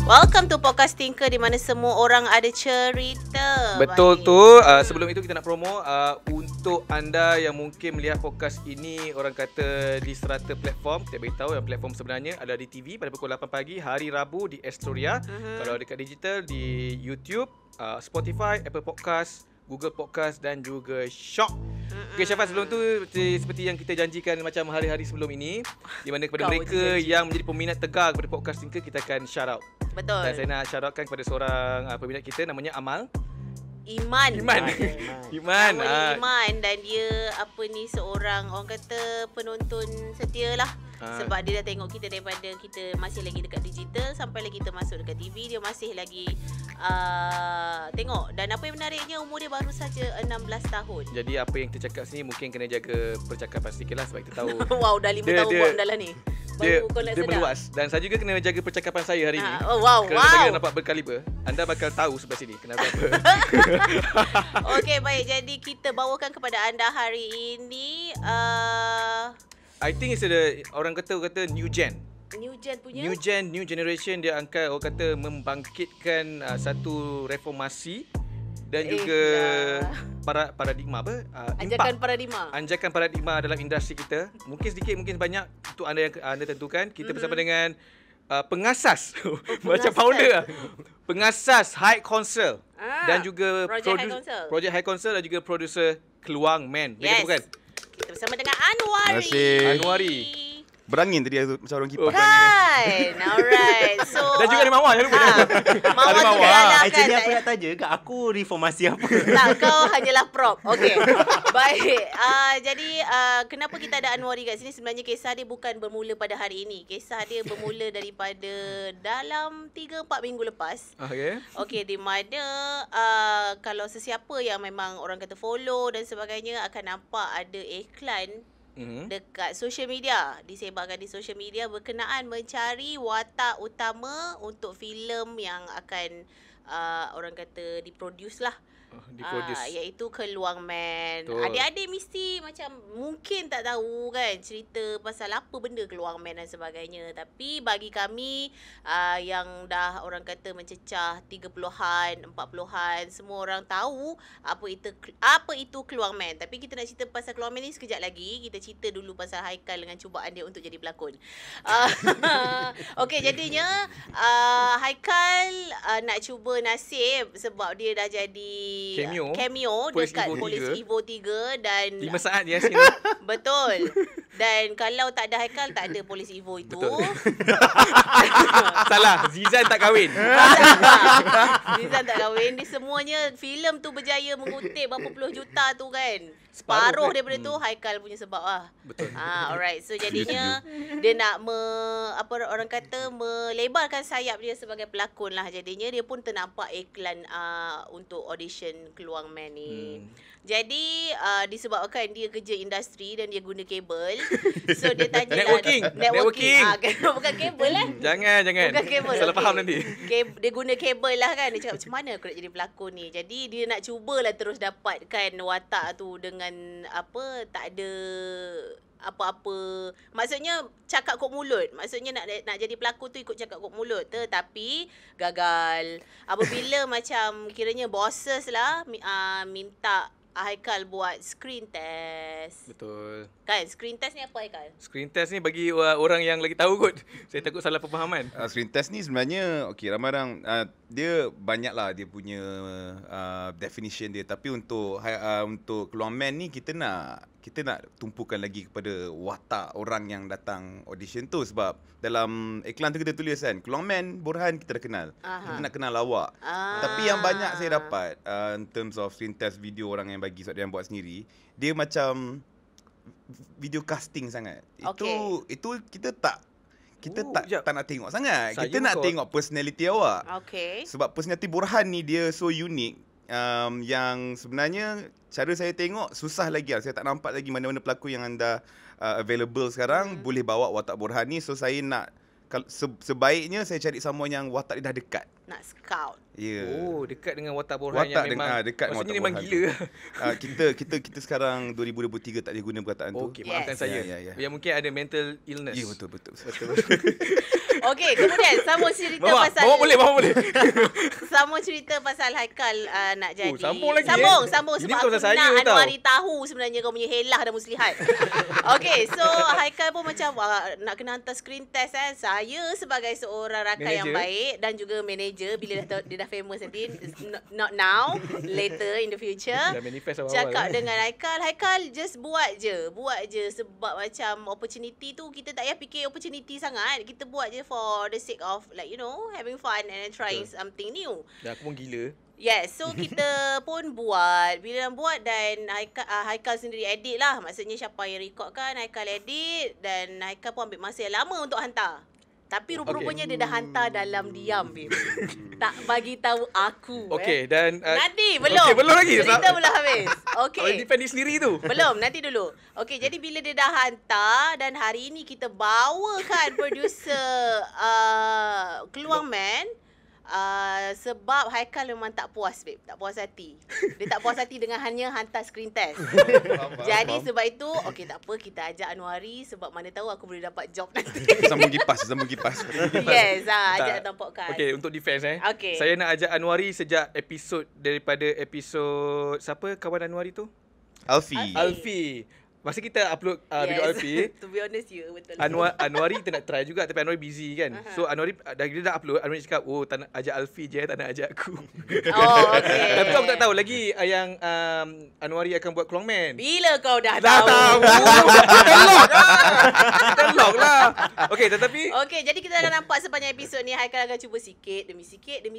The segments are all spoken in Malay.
Welcome to Podcast Tinker, di mana semua orang ada cerita. Betul Baik. tu. Sebelum itu kita nak promo untuk anda yang mungkin melihat podcast ini orang kata di serata platform. Kita beritahu yang platform sebenarnya ada di TV pada pukul 8 pagi hari Rabu di Astoria. Kalau dekat digital di YouTube, Spotify, Apple Podcast, Google Podcast dan juga Shock. Okey Syafat, sebelum tu seperti yang kita janjikan macam hari-hari sebelum ini, di mana kepada mereka yang menjadi peminat tegar kepada Podcast Tinker, kita akan shout out. Betul. Dan saya nak shout outkan kepada seorang peminat kita namanya Amal. Iman. Iman. Nama dia Iman, dan dia seorang orang kata penonton setia lah. Sebab dia dah tengok kita daripada kita masih lagi dekat digital sampai lagi kita masuk dekat TV, dia masih lagi tengok. Dan apa yang menariknya, umur dia baru saja 16 tahun. Jadi apa yang kita cakap sini mungkin kena jaga percakapan sedikit lah, sebab kita tahu Wow, dah 5 tahun buat benda lah ni. Dia meluas. Dan saya juga kena jaga percakapan saya hari ini. Wow. Kerana saya nampak berkaliber. Anda bakal tahu sebelah sini kenapa apa. Okey, baik. Jadi kita bawakan kepada anda hari ini I think it's orang kata new gen. New gen punya. New generation, dia angkat orang kata membangkitkan satu reformasi dan juga paradigma anjakan paradigma dalam industri kita. Mungkin sedikit mungkin banyak itu anda tentukan. Kita bersama dengan pengasas macam founder lah. Pengasas High Council dan juga Project High Council dan juga producer Keluang Man. Yes. Bukan? Kita bersama dengan Anwari. Terima kasih. Anwari. Berangin tadi macam orang kipas. Kan. Alright. So Dan juga ada Mawar, jangan lupa. Mawar Ada tu Mawar. dah lah kan. Actually aku nak tanya kat aku reformasi apa? Tak, kau hanyalah prop. Okey. Baik. Jadi kenapa kita ada Anwari kat sini? Sebenarnya kisah dia bukan bermula pada hari ini. Kisah dia bermula daripada dalam 3-4 minggu lepas. Okey, di mana kalau sesiapa yang memang orang kata follow dan sebagainya akan nampak ada iklan dekat social media, disebarkan di social media berkenaan mencari watak utama untuk filem yang akan orang kata diproduce lah. Iaitu Keluang Man. Adik-adik mesti macam mungkin tak tahu kan cerita pasal apa benda Keluang Man dan sebagainya. Tapi bagi kami yang dah orang kata mencecah 30-an, 40-an, semua orang tahu apa itu Keluang Man. Tapi kita nak cerita pasal Keluang Man ni sekejap lagi. Kita cerita dulu pasal Haikal dengan cubaan dia untuk jadi pelakon. Okey, jadinya Haikal nak cuba nasib sebab dia dah jadi cameo dekat Polis Evo 3 dan 5 saat dia sini. Betul. Dan kalau tak ada Haikal, tak ada Polis Evo itu. Salah, Zizan tak kahwin. Zizan tak kahwin. Dia semuanya filem tu berjaya mengutip berapa puluh juta tu kan. Separuh daripada tu Haikal punya sebab lah. Betul. Alright. So jadinya dia nak orang kata melebarkan sayap dia sebagai pelakon lah. Jadinya dia pun ternampak iklan untuk audition Keluang Man ni. Jadi disebabkan dia kerja industri dan dia guna kabel. So dia tanya Networking. Bukan kabel lah. Jangan. Bukan kabel. Salah faham nanti. Dia guna kabel lah kan. Dia cakap macam mana aku nak jadi pelakon ni. Jadi dia nak cubalah terus dapatkan watak tu dengan tak ada apa-apa. Maksudnya cakap kok mulut. Maksudnya nak jadi pelakon tu ikut cakap kok mulut. Tetapi gagal. Apabila macam kiranya bosses lah minta Haikal buat screen test. Betul. Kan screen test ni apa Haikal? Screen test ni bagi orang yang lagi tahu kot. Saya takut salah pemahaman. Screen test ni sebenarnya ramai orang dia banyaklah dia punya definition dia, tapi untuk Keluang Man ni kita nak tumpukan lagi kepada watak orang yang datang audition tu, sebab dalam iklan tu kita tulis kan Keluang Man Borhan kita dah kenal. Kita nak kenal awak. Tapi yang banyak saya dapat in terms of screen test video orang yang bagi sebab dia yang buat sendiri, dia macam video casting sangat. Itu kita tak nak tengok sangat. Kita nak tengok personality awak. Sebab personality Borhan ni dia so unique. Yang sebenarnya cara saya tengok susah lagi lah. Saya tak nampak lagi mana-mana pelakon yang anda available sekarang boleh bawa watak Borhan ni. So saya nak sebaiknya saya cari someone yang watak dia dah dekat. Nak scout. Ya. Oh, dekat dengan watak borhan yang memang dekat dengan maksudnya watak memang borhan gila. Kita sekarang 2023 tak boleh guna perkataan tu. Okey, maafkan saya. Ya. Yang mungkin ada mental illness. Ya, betul. Okey, kemudian sambung cerita pasal Bawa boleh. Sambung cerita pasal Haikal nak jadi. Sambung lagi. Sambung Ini sebab bukan aku pasal nak saya Anwari tahu sebenarnya kau punya helah dan muslihat. Okey, so Haikal pun macam nak kena hantar screen test kan. Saya sebagai seorang rakan yang baik dan juga manager bila dia dah famous nanti, not now, later in the future. Dah manifest awal-awal. Cakap dengan Haikal just buat je sebab macam opportunity tu kita tak payah fikir opportunity sangat. Kita buat je for the sake of like having fun and trying something new. Dan aku pun gila. Yes, so kita pun buat. Bila buat dan Haikal sendiri edit lah. Maksudnya siapa yang record kan, Haikal edit dan Haikal pun ambil masa yang lama untuk hantar. Tapi rupa-rupanya dia dah hantar dalam diam, babe. Tak bagi tahu aku. Okey, dan nanti belum. Okey, belum lagi. Cerita belum habis. Okey. Boleh defend diri sendiri tu. Belum, nanti dulu. Okey, jadi bila dia dah hantar dan hari ini kita bawakan producer Keluang Man. Sebab Haikal memang tak puas, babe. Tak puas hati. Dia tak puas hati dengan hanya hantar screen test. Jadi sebab itu, okey tak apa, kita ajak Anwari sebab mana tahu aku boleh dapat job nanti. Sambung kipas. Yes, ajak dalam podcast. Okey, untuk defense Okey. Saya nak ajak Anwari sejak episod siapa kawan Anwari tu? Alfi. Masa kita upload video Alfi, to be honest betul. Anwari kita nak try juga tapi Anwari busy kan. So Anwari dah upload, Anwari cakap, "Oh, tak nak ajak Alfi je, tak nak ajak aku." Oh, okey. Tapi aku tak tahu lagi yang Anwari akan buat Keluang Man. Bila kau dah Dah tahu? Telok lah. Okey, tetapi Okey, jadi kita akan nampak sepanjang episod ni Haikal akan cuba sikit demi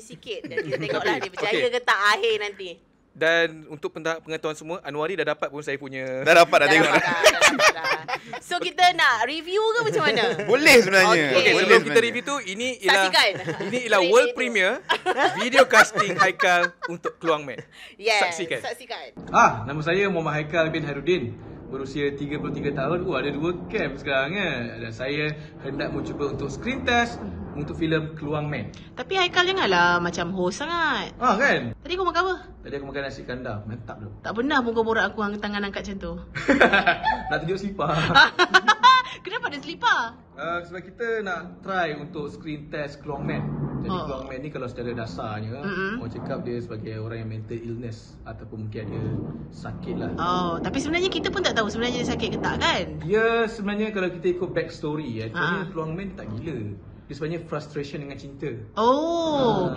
sikit dan kita tengoklah dia berjaya ke tak akhir nanti. Dan untuk pengetahuan semua, Anwari dah dapat pun saya punya. Dah dapat tengok. Dah. So kita nak review ke macam mana? Boleh sebenarnya. Okey, Sebelum kita review tu, ini ialah world premiere video casting Haikal untuk Keluang Man. Yes, Saksikan. Nama saya Muhammad Haikal bin Hairudin. Berusia 33 tahun. Ada 2 camp sekarang dan saya hendak mencuba untuk screen test untuk filem Keluang Man. Tapi Haikal janganlah macam host sangat. Kan? Tadi kau makan apa? Tadi aku makan nasi kandar. Mantap tu. Tak pernah pun kau borak aku tangan angkat macam tu. Nak tunjuk selipar. Kenapa ada selipar? Sebab kita nak try untuk screen test Keluang Man. Jadi Keluang Man ni kalau secara dasarnya orang cakap dia sebagai orang yang mental illness ataupun mungkin ada sakit lah. Tapi sebenarnya kita pun tak tahu sebenarnya dia sakit ke tak kan? Ya, sebenarnya kalau kita ikut backstory sebenarnya Keluang Man tak gila. Dia sebenarnya frustration dengan cinta.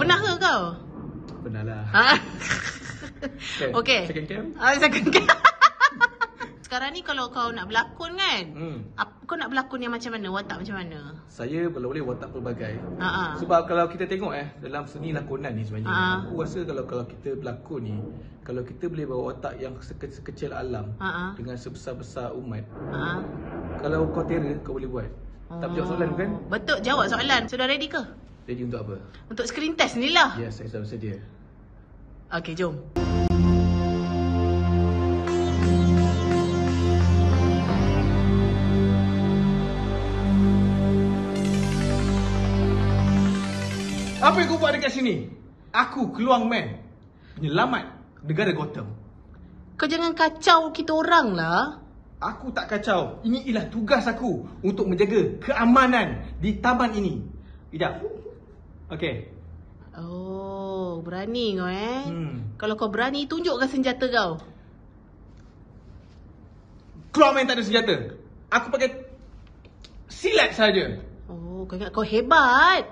Pernah ke kau? Pernah lah. Okay. Second cam? Second cam. Sekarang ni kalau kau nak berlakon kan, kau nak berlakon yang macam mana? Watak macam mana? Saya kalau boleh watak pelbagai. Sebab kalau kita tengok dalam seni lakonan ni sebenarnya, aku rasa kalau kita berlakon ni, kalau kita boleh bawa watak yang sekecil alam dengan sebesar-besar umat, kalau kau terror, kau boleh buat. Tak jawab soalan bukan? Betul, jawab soalan. Sudah ready ke? Ready untuk apa? Untuk screen test ni lah. Yes, saya sudah bersedia. Okay, jom. Apa yang kau buat dekat sini? Aku Keluang Man, penyelamat negara Gotham. Kau jangan kacau kita orang lah. Aku tak kacau. Ini ialah tugas aku untuk menjaga keamanan di taman ini. Ida. Okey. Berani kau Kalau kau berani, tunjukkan senjata kau. Keluang Man tak ada senjata. Aku pakai silat saja. Kau ingat kau hebat.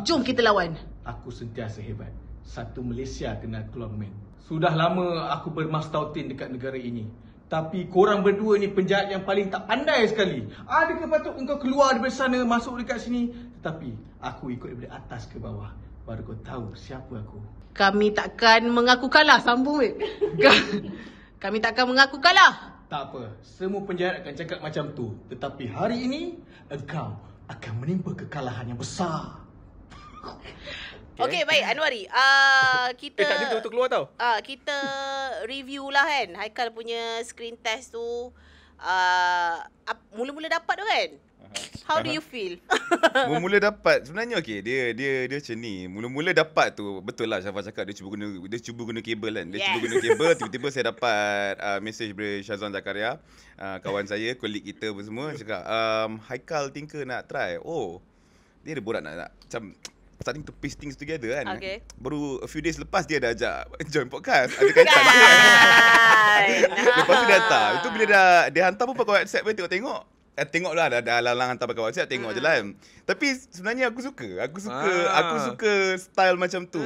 Jom kita lawan. Aku sentiasa hebat. Satu Malaysia kenal Keluang Man. Sudah lama aku bermastautin dekat negara ini. Tapi korang berdua ni penjahat yang paling tak pandai sekali. Adakah patut engkau keluar dari sana, masuk dekat sini? Tetapi aku ikut daripada atas ke bawah. Baru kau tahu siapa aku. Kami takkan mengaku kalah. Sambung, weh. Kami takkan mengaku kalah. Tak apa. Semua penjahat akan cakap macam tu. Tetapi hari ini, engkau akan menimpa kekalahan yang besar. Okey, baik Anwari. Kita tak ada untuk keluar tau. Kita review lah kan. Haikal punya screen test tu mula-mula dapat tu kan? How do you feel? Mula-mula dapat sebenarnya okey dia macam ni. Mula-mula dapat tu betul lah Syafa cakap dia cuba guna kabel kan. Dia cuba guna kabel tiba-tiba saya dapat message dari Syazwan Zakaria, kawan saya, kolik kita apa semua cakap Haikal Tinker nak try. Oh. Dia ada borak nak macam starting to piece things together kan. Okay. Baru a few days lepas dia dah ajak join podcast. Ada kaitan juga. Lepas tu dia hantar. Itu bila dia hantar pun pakai WhatsApp pun tengok. Tengoklah dah lalang hantar pakai WhatsApp tengok je lah. Tapi sebenarnya aku suka style macam tu.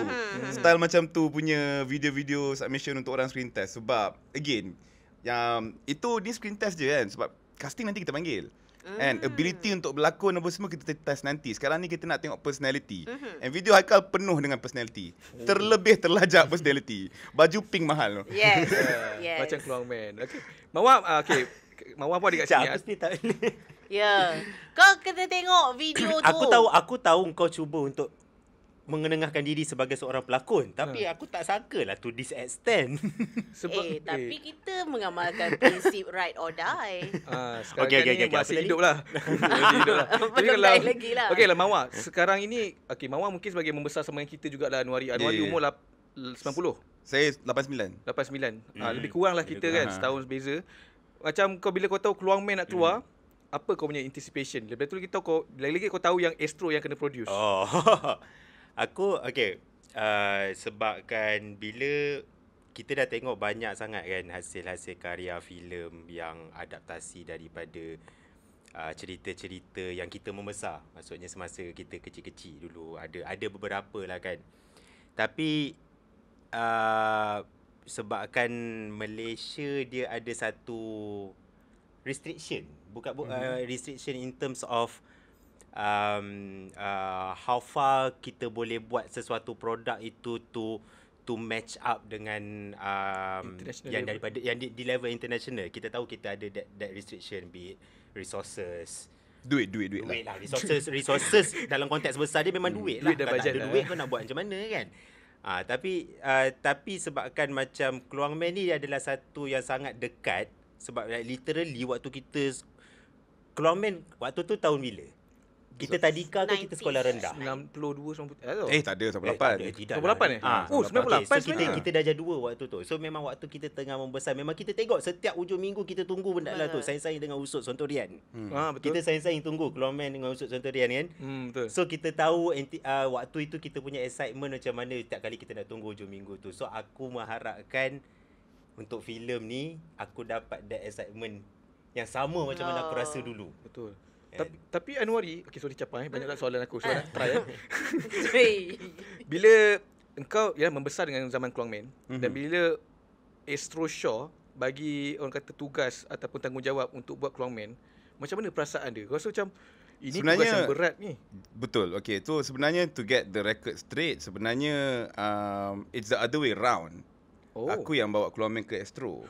Style macam tu punya video-video submission untuk orang screen test sebab again yang itu ni screen test je kan sebab casting nanti kita panggil. And ability untuk berlakon apa semua kita test nanti. Sekarang ni kita nak tengok personality. And video Haikal penuh dengan personality. Terlebih terlajak personality. Baju pink mahal tu. Yes. Yes. Macam Keluang Man. Okey. Mawar okey. Mawar pun ada kat sini. Aku tak. Ya. Kau kena tengok video tu. Aku tahu kau cuba untuk mengenengahkan diri sebagai seorang pelakon, tapi aku tak sangka lah to this extent. Sebab tapi kita mengamalkan prinsip ride or die. Sekarang Okey, ni masih hidup lah. Masih hidup lah. Belum die lagi lah. Okey lah Mawar. Sekarang ini Mawar mungkin sebagai membesar sama dengan kita jugalah Anwari. Anwari umur 90. Saya 89. 89. Lebih kurang lah kita kan, setahun beza. Macam bila kau tahu Keluang Man nak keluar, apa kau punya anticipation? Lepas tu kita kau lagi-lagi kau tahu yang Astro yang kena produce. Aku sebabkan bila kita dah tengok banyak sangat kan hasil-hasil karya filem yang adaptasi daripada cerita-cerita yang kita membesar. Maksudnya semasa kita kecil-kecil dulu ada beberapa lah kan. Tapi sebabkan Malaysia dia ada satu restriction, restriction in terms of how far kita boleh buat sesuatu produk itu to match up dengan yang daripada yang di level international. Kita tahu kita ada that restriction, be it resources, duit lah. Resources dalam konteks besar dia memang duit lah. Dan Kalau bajet tak ada duit kau nak buat macam mana kan. Tapi sebabkan macam Keluang Man ni adalah satu yang sangat dekat sebab literally waktu kita Keluang Man waktu tu tahun bila? Kita tadika ke kita sekolah rendah? 92 90. Tak ada 98. Tidak 98 lah. 98 so kita dah jadi 2 waktu tu. So memang waktu kita tengah membesar, memang kita tengok setiap hujung minggu kita tunggu benda lah tu. Saing-saing dengan Usut Sontorian. Betul. Kita saing-saing tunggu Keluang Man dengan Usut Sontorian kan. Betul. So kita tahu waktu itu kita punya excitement macam mana setiap kali kita nak tunggu hujung minggu tu. So aku mengharapkan untuk filem ni aku dapat that excitement yang sama macam mana aku rasa dulu. Betul. Tapi Anwari, sorry capai banyak soalan aku. Soalan try Bila engkau membesar dengan zaman Keluang Man dan bila Astro Shaw bagi orang kata tugas ataupun tanggungjawab untuk buat Keluang Man, macam mana perasaan dia? Kau rasa macam ini sebenarnya tugas yang berat ni? Betul. Okey, tu sebenarnya to get the record straight, sebenarnya it's the other way round. Aku yang bawa Keluang Man ke Astro.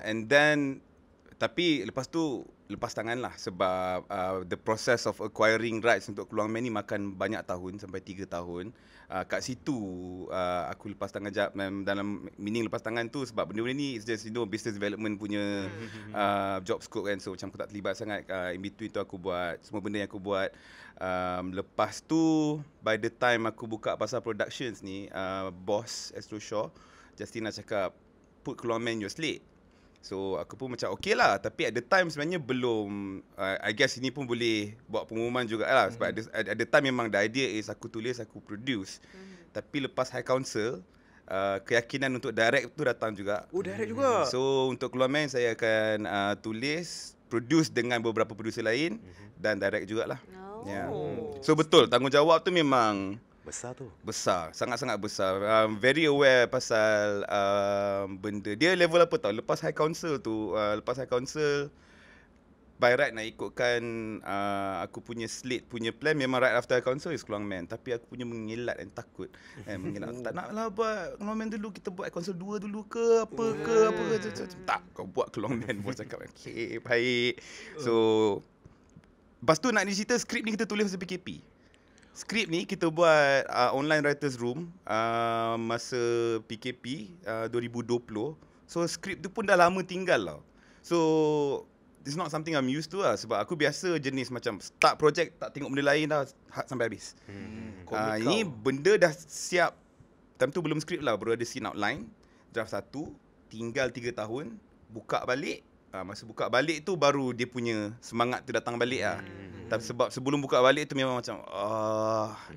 And then tapi lepas tu lepas tangan lah sebab the process of acquiring rights untuk Keluang Man ni makan banyak tahun sampai 3 tahun. Kat situ aku lepas tangan dalam meaning lepas tangan tu sebab benda-benda ni it's just business development punya job scope kan. So macam aku tak terlibat sangat in between tu aku buat semua benda yang aku buat. Lepas tu by the time aku buka pasal productions ni, boss Astro Shaw Justina cakap put Keluang Man your slate. So aku pun macam okay lah. Tapi at the time sebenarnya belum I guess ini pun boleh buat pengumuman jugalah. Sebab at the time memang the idea is aku tulis, aku produce. Tapi lepas High Council keyakinan untuk direct tu datang juga. Direct juga. So untuk Keluang Man saya akan tulis, produce dengan beberapa producer lain dan direct jugalah. So betul, tanggungjawab tu memang besar, sangat-sangat besar. Very aware pasal benda. Dia level apa tau? Lepas High Council tu, by right nak ikutkan aku punya slate punya plan, memang right after High Council is Keluang Man. Tapi aku punya mengilat dan takut. Tak nak lah buat Keluang Man dulu, kita buat High Council 2 dulu ke apa. Tak, kau buat Keluang Man. Bos cakap okay, baik. So lepas tu nak cerita skrip ni kita tulis masa PKP. Skrip ni kita buat online writers room masa PKP 2020. So skrip tu pun dah lama tinggal lah. So it's not something I'm used to lah. Sebab aku biasa jenis macam start project tak tengok benda lain dah sampai habis. Ini benda dah siap. Time tu belum skrip lah, baru ada scene outline, draft 1, tinggal 3 tahun, buka balik. Masa buka balik tu baru dia punya semangat tu datang balik lah. Tapi sebab sebelum buka balik tu memang macam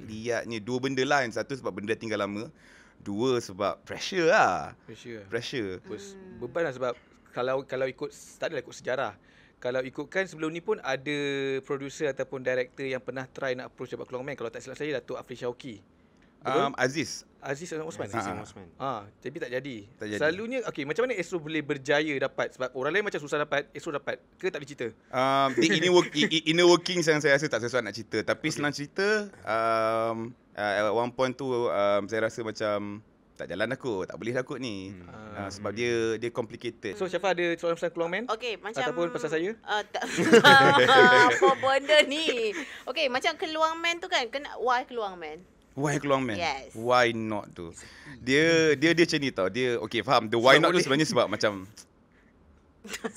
liatnya 2 benda lah. Yang satu sebab benda dah tinggal lama, 2 sebab pressure lah. Pressure. Beban lah sebab kalau ikut, tak adalah ikut sejarah. Kalau ikutkan sebelum ni pun ada producer ataupun director yang pernah try nak approach Jabbar Keluang Man. Kalau tak silap saya, Datuk Afri Syauqi. Aziz Osman. Osman. Tapi tak jadi. Selalunya macam mana Astro boleh berjaya dapat? Sebab orang lain macam susah dapat, Astro dapat ke tak boleh cerita? Inner working yang saya rasa tak sesuai nak cerita. Tapi senang cerita, at one point tu saya rasa macam tak jalan aku, tak boleh aku ni. Sebab dia complicated. So Syafa ada soalan pasal Keluang Man? Okey, macam ataupun pasal saya? Apa benda ni? Okey, macam Keluang Man tu kan, why Keluang Man? Why Keluang Man? Yes. Why not tu? Dia macam ni tau. Dia faham. The why not tu sebenarnya sebab macam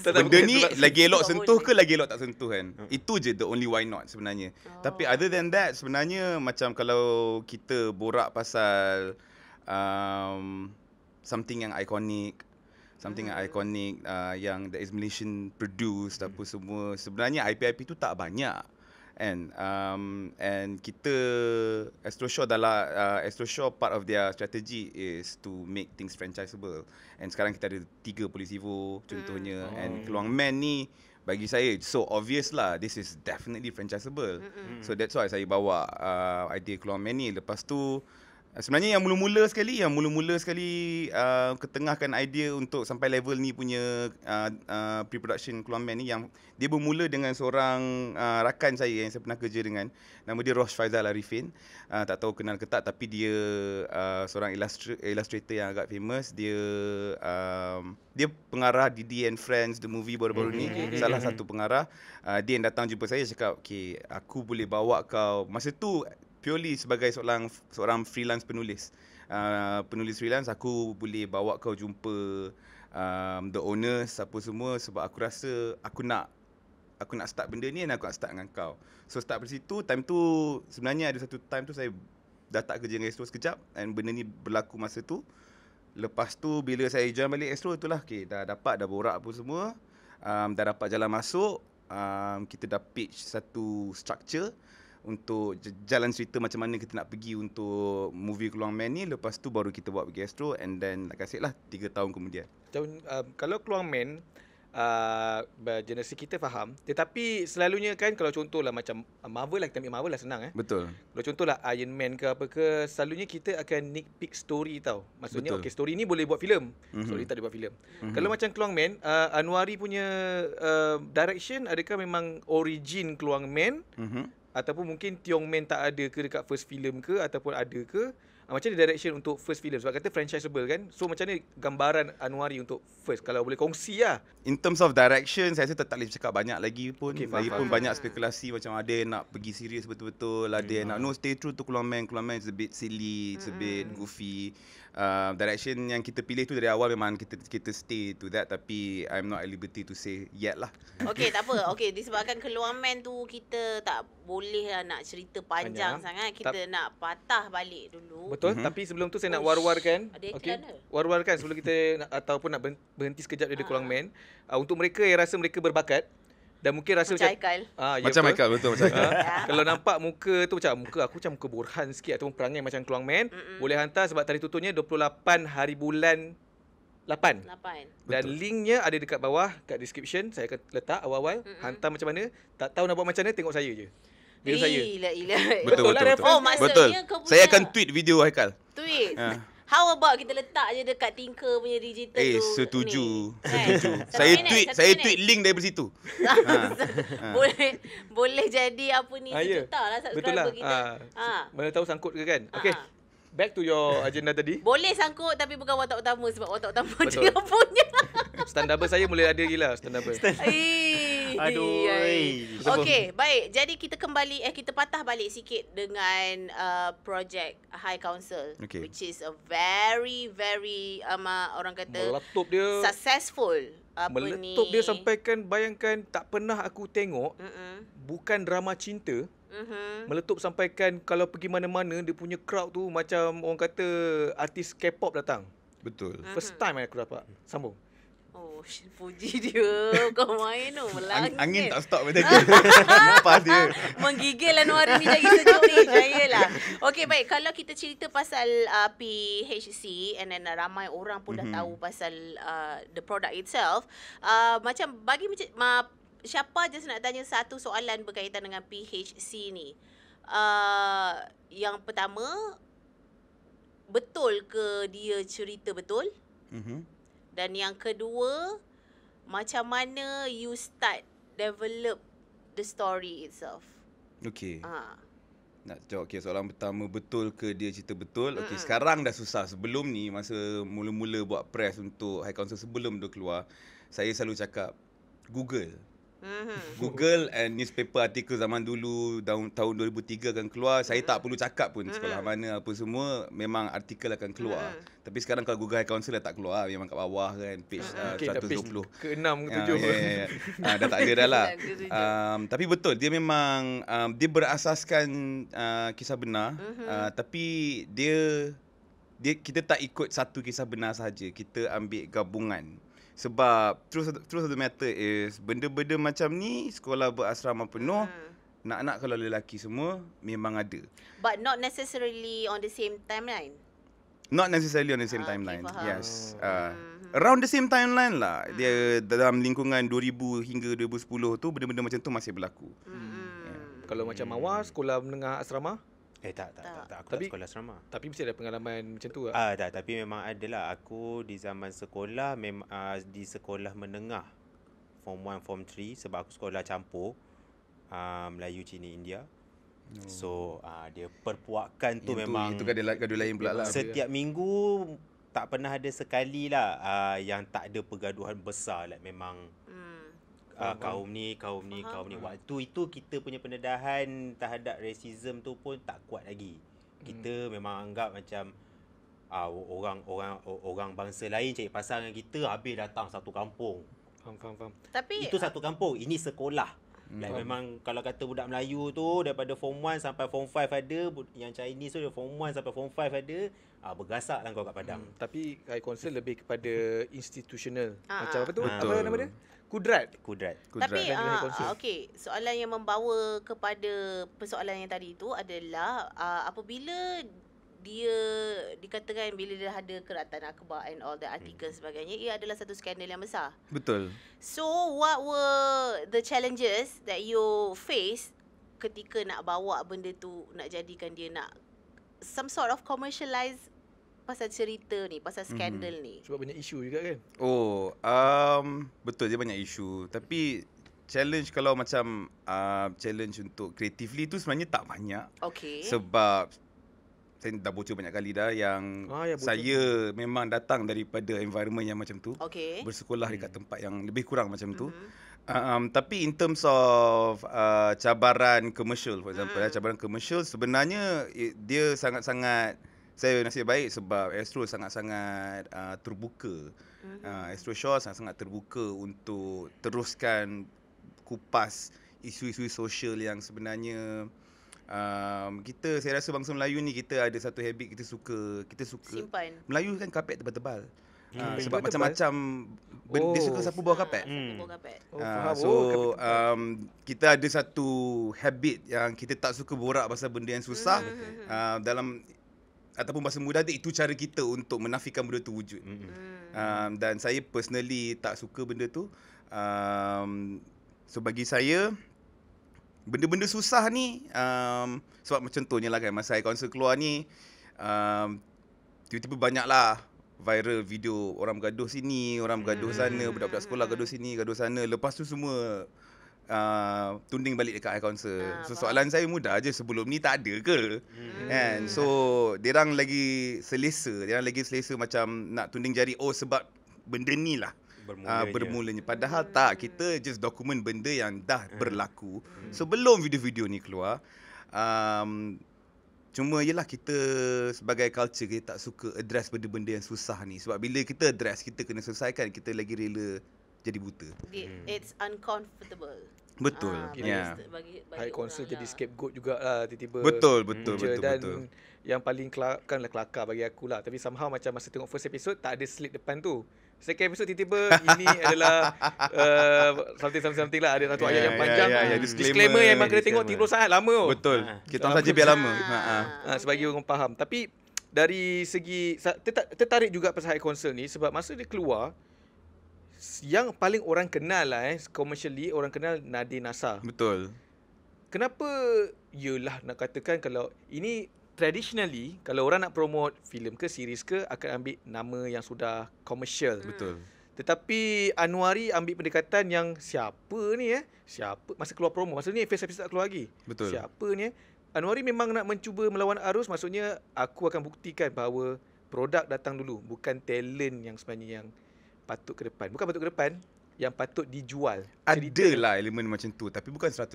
benda ni lagi elok sentuh ke lagi elok tak sentuh kan. Itu je the only why not sebenarnya. Tapi other than that sebenarnya macam kalau kita borak pasal something yang iconic, yang that is Malaysian produced apa semua, sebenarnya IP tu tak banyak. And kita Astro Shaw Astro Shaw part of their strategy is to make things franchisable. And sekarang kita ada 3 Polis Evo contohnya. And Keluang Man ni bagi saya so obvious lah, this is definitely franchisable. So that's why saya bawa idea Keluang Man ni. Lepas tu sebenarnya yang mula-mula sekali ketengahkan idea untuk sampai level ni punya pre-production Keluang Man ni, yang dia bermula dengan seorang rakan saya yang saya pernah kerja dengan. Nama dia Rosh Faizal Arifin. Tak tahu kenal ke tak, tapi dia seorang illustrator yang agak famous. Dia pengarah Didi and Friends, the movie baru-baru ni. Salah satu pengarah. Dia yang datang jumpa saya cakap, okay, aku boleh bawa kau. Masa tu purely sebagai seorang freelance penulis. Penulis freelance, aku boleh bawa kau jumpa the owners apa semua sebab aku rasa aku nak start benda ni dan aku nak start dengan kau. So start dari situ. Time tu sebenarnya ada satu time tu saya dah tak kerja dengan Astro sekejap and benda ni berlaku masa tu. Lepas tu bila saya join balik Astro itulah dah borak apa semua. Dah dapat jalan masuk. Kita dah pitch satu structure untuk jalan cerita macam mana kita nak pergi untuk movie Keluang Man ni. Lepas tu baru kita buat pergi Astro and then like I said lah 3 tahun kemudian. Kalau Keluang Man generasi kita faham, tetapi selalunya kan kalau contohlah macam Marvel lah, kita ambil Marvel lah senang Betul. Kalau contohlah Iron Man ke apa ke, selalunya kita akan nitpick story tau. Maksudnya okay, story ni boleh buat filem, story tak boleh buat filem. Kalau macam Keluang Man, Anwari punya direction, adakah memang origin Keluang Man ataupun mungkin Tiong Man tak ada ke dekat first film ke, ataupun ada ke? Macam ni direction untuk first film? Sebab kata franchisable kan. So macam ni gambaran Anwari untuk first, kalau boleh kongsi lah. In terms of direction, saya rasa tak boleh cakap banyak lagi pun. Okay, Lagipun banyak spekulasi macam ada yang nak pergi serius betul-betul, ada yang nak stay true to Keluang Man. Keluang Man is a bit silly, it's a bit goofy. Direction yang kita pilih tu dari awal memang kita stay to that, tapi I'm not at liberty to say yet lah. Okey, tak apa. Okey, disebabkan Keluang Man tu kita tak boleh lah nak cerita panjang sangat. Kita nak patah balik dulu. Betul, tapi sebelum tu saya nak war-warkan. Ada iklan ke? War-warkan sebelum kita ataupun nak berhenti sekejap dari Keluang Man. Untuk mereka yang rasa mereka berbakat dan mungkin rasa macam Haikal. Macam Haikal, betul macam Haikal. Kalau nampak muka tu macam aku macam muka Burhan sikit ataupun perangai macam Keluang Man, boleh hantar sebab tarikh tutupnya 28 hari bulan 8. Dan linknya ada dekat bawah kat description. Saya akan letak awal-awal. Hantar macam mana, tak tahu nak buat macam mana, tengok saya je. Video saya. Betul. Oh, maksudnya kau punya saya akan tweet video Haikal. Tweet. How about kita letak je dekat Tinker punya digital tu. Setuju. Kan? Saya tweet link daripada situ. Boleh jadi apa ni, sejuta lah subscriber kita. Mana tahu sangkut ke kan. Okay, back to your agenda tadi. Boleh sangkut tapi bukan watak utama sebab watak utama dia punya. Stand double saya mula ada gila stand double. Aduh. Okey, baik. Jadi kita kembali kita patah balik sikit dengan projek High Council, which is a very orang kata meletup dia. Successful. Meletup dia sampaikan, bayangkan tak pernah aku tengok bukan drama cinta. Meletup sampaikan kalau pergi mana-mana dia punya crowd tu macam orang kata artis K-pop datang. Betul. First time aku dapat. Sambung. Oh, puji dia. Kau main tu melangit. Angin tak stop betul ke? Lepas dia. Menggigil Anwari ni lagi sejuk ni. Jayalah. Okey, baik. Kalau kita cerita pasal PHC and then ramai orang pun dah tahu pasal the product itself. Macam bagi siapa je nak tanya satu soalan berkaitan dengan PHC ni. Yang pertama, betul ke dia cerita betul? Dan yang kedua, macam mana you start develop the story itself? Okey. Nak jawab soalan pertama, betul ke dia cerita betul? Okey, sekarang dah susah. Sebelum ni, masa mula-mula buat press untuk High Council sebelum dia keluar, saya selalu cakap Google. Google and newspaper artikel zaman dulu tahun 2003 akan keluar. Saya tak perlu cakap pun sekolah mana apa semua, memang artikel akan keluar. Tapi sekarang kalau Google High Council dah tak keluar, memang kat bawah kan page 120 ke 6 ke 7. Dah tak ada dah lah. Tapi betul, dia memang dia berasaskan kisah benar, tapi dia kita tak ikut satu kisah benar sahaja, kita ambil gabungan. Sebab truth of the matter is, benda-benda macam ni sekolah berasrama penuh, nak-nak kalau lelaki semua memang ada. But not necessarily on the same timeline. Not necessarily on the same timeline. Faham. Yes. Around the same timeline lah. Dia dalam lingkungan 2000 hingga 2010 tu benda-benda macam tu masih berlaku. Kalau macam Mawar, sekolah menengah asrama? Tak. Aku tak sekolah asrama. Tapi mesti ada pengalaman macam tu tak? Tak, tapi memang adalah. Aku di zaman sekolah, di sekolah menengah, Form 1, Form 3, sebab aku sekolah campur, Melayu, Cina, India. So, dia perpuakan tu memang... Itu gaduh lain pula lah. Setiap minggu, tak pernah ada sekali lah yang tak ada pergaduhan besar. Like memang... kaum ni. Waktu itu kita punya pendedahan terhadap racism tu pun tak kuat lagi. Kita memang anggap macam orang bangsa lain cari pasal dengan kita, habis datang satu kampung. Faham. Tapi itu satu kampung, ini sekolah. Memang kalau kata budak Melayu tu daripada Form 1 sampai Form 5 ada, yang Chinese tu dari Form 1 sampai Form 5 ada, bergasak lah kau kat Padang. Tapi High Council lebih kepada institutional. Macam apa tu? Betul. Apa nama dia? Kudrat. Tapi okey, soalan yang membawa kepada persoalan yang tadi itu adalah apabila dia dikatakan bila dia ada keratan akhbar and all the article sebagainya, ia adalah satu skandal yang besar. Betul. So what were the challenges that you face ketika nak bawa benda tu, nak jadikan dia nak some sort of commercialize pasal cerita ni, pasal skandal ni? Sebab banyak isu juga kan? Betul, dia banyak isu. Tapi challenge kalau macam challenge untuk creatively tu sebenarnya tak banyak. Okay. Sebab saya dah bocor banyak kali dah yang saya memang datang daripada environment yang macam tu. Okay. Bersekolah dekat tempat yang lebih kurang macam tu. Tapi in terms of cabaran commercial, for example, cabaran commercial sebenarnya dia sangat-sangat, saya nasib baik sebab Astro sangat-sangat terbuka. Astro Shaw sangat-sangat terbuka untuk teruskan kupas isu-isu sosial yang sebenarnya saya rasa bangsa Melayu ni kita ada satu habit, kita suka simpan. Melayu kan kapet tebal-tebal. Sebab macam-macam dia suka sapu bawah kapet. Kita ada satu habit yang kita tak suka borak pasal benda yang susah. Dalam ataupun bahasa mudah itu cara kita untuk menafikan benda tu wujud. Dan saya personally tak suka benda tu. So bagi saya, benda-benda susah ni, sebab contohnya lah kan, masa High Council keluar ni, tiba-tiba banyaklah viral video orang bergaduh sini, orang bergaduh sana, budak-budak sekolah gaduh sini, gaduh sana. Lepas tu semua tunding balik dekat High Council. So soalan saya mudah je, sebelum ni tak ada ke? Kan? So diorang lagi selesa macam nak tunding jari, sebab benda ni lah bermulanya. Padahal tak, kita just dokumen benda yang dah berlaku sebelum video-video ni keluar. Cuma yelah kita sebagai culture kita tak suka address benda-benda yang susah ni. Sebab bila kita address, kita kena selesaikan, kita lagi rela jadi buta. It's uncomfortable. Betul. Bagi High concern orang jadi lah. scapegoat jugalah tiba-tiba. Betul. Dan yang paling kelakar bagi aku lah. Tapi somehow macam masa tengok first episode tak ada slip depan tu. Second episode tiba-tiba ini adalah something lah. Ada satu ayat yang panjang. Disclaimer yang memang kena tengok 30 saat lama. Betul. Kita orang saja biar lama. Sebagi orang faham. Tapi dari segi tertarik juga pasal high concern ni sebab masa dia keluar yang paling orang kenal lah commercially orang kenal Nadine Nassar. Betul. Kenapa? Yelah nak katakan kalau ini traditionally kalau orang nak promote filem ke series ke akan ambil nama yang sudah commercial. Betul. Tetapi Anwari ambil pendekatan yang siapa ni siapa masa keluar promo, masa ni first episode tak keluar lagi. Betul. Siapa ni Anwari memang nak mencuba melawan arus, maksudnya aku akan buktikan bahawa produk datang dulu, bukan talent yang sebenarnya yang patut ke depan. Bukan patut ke depan, yang patut dijual. Adalah elemen macam tu tapi bukan 100%,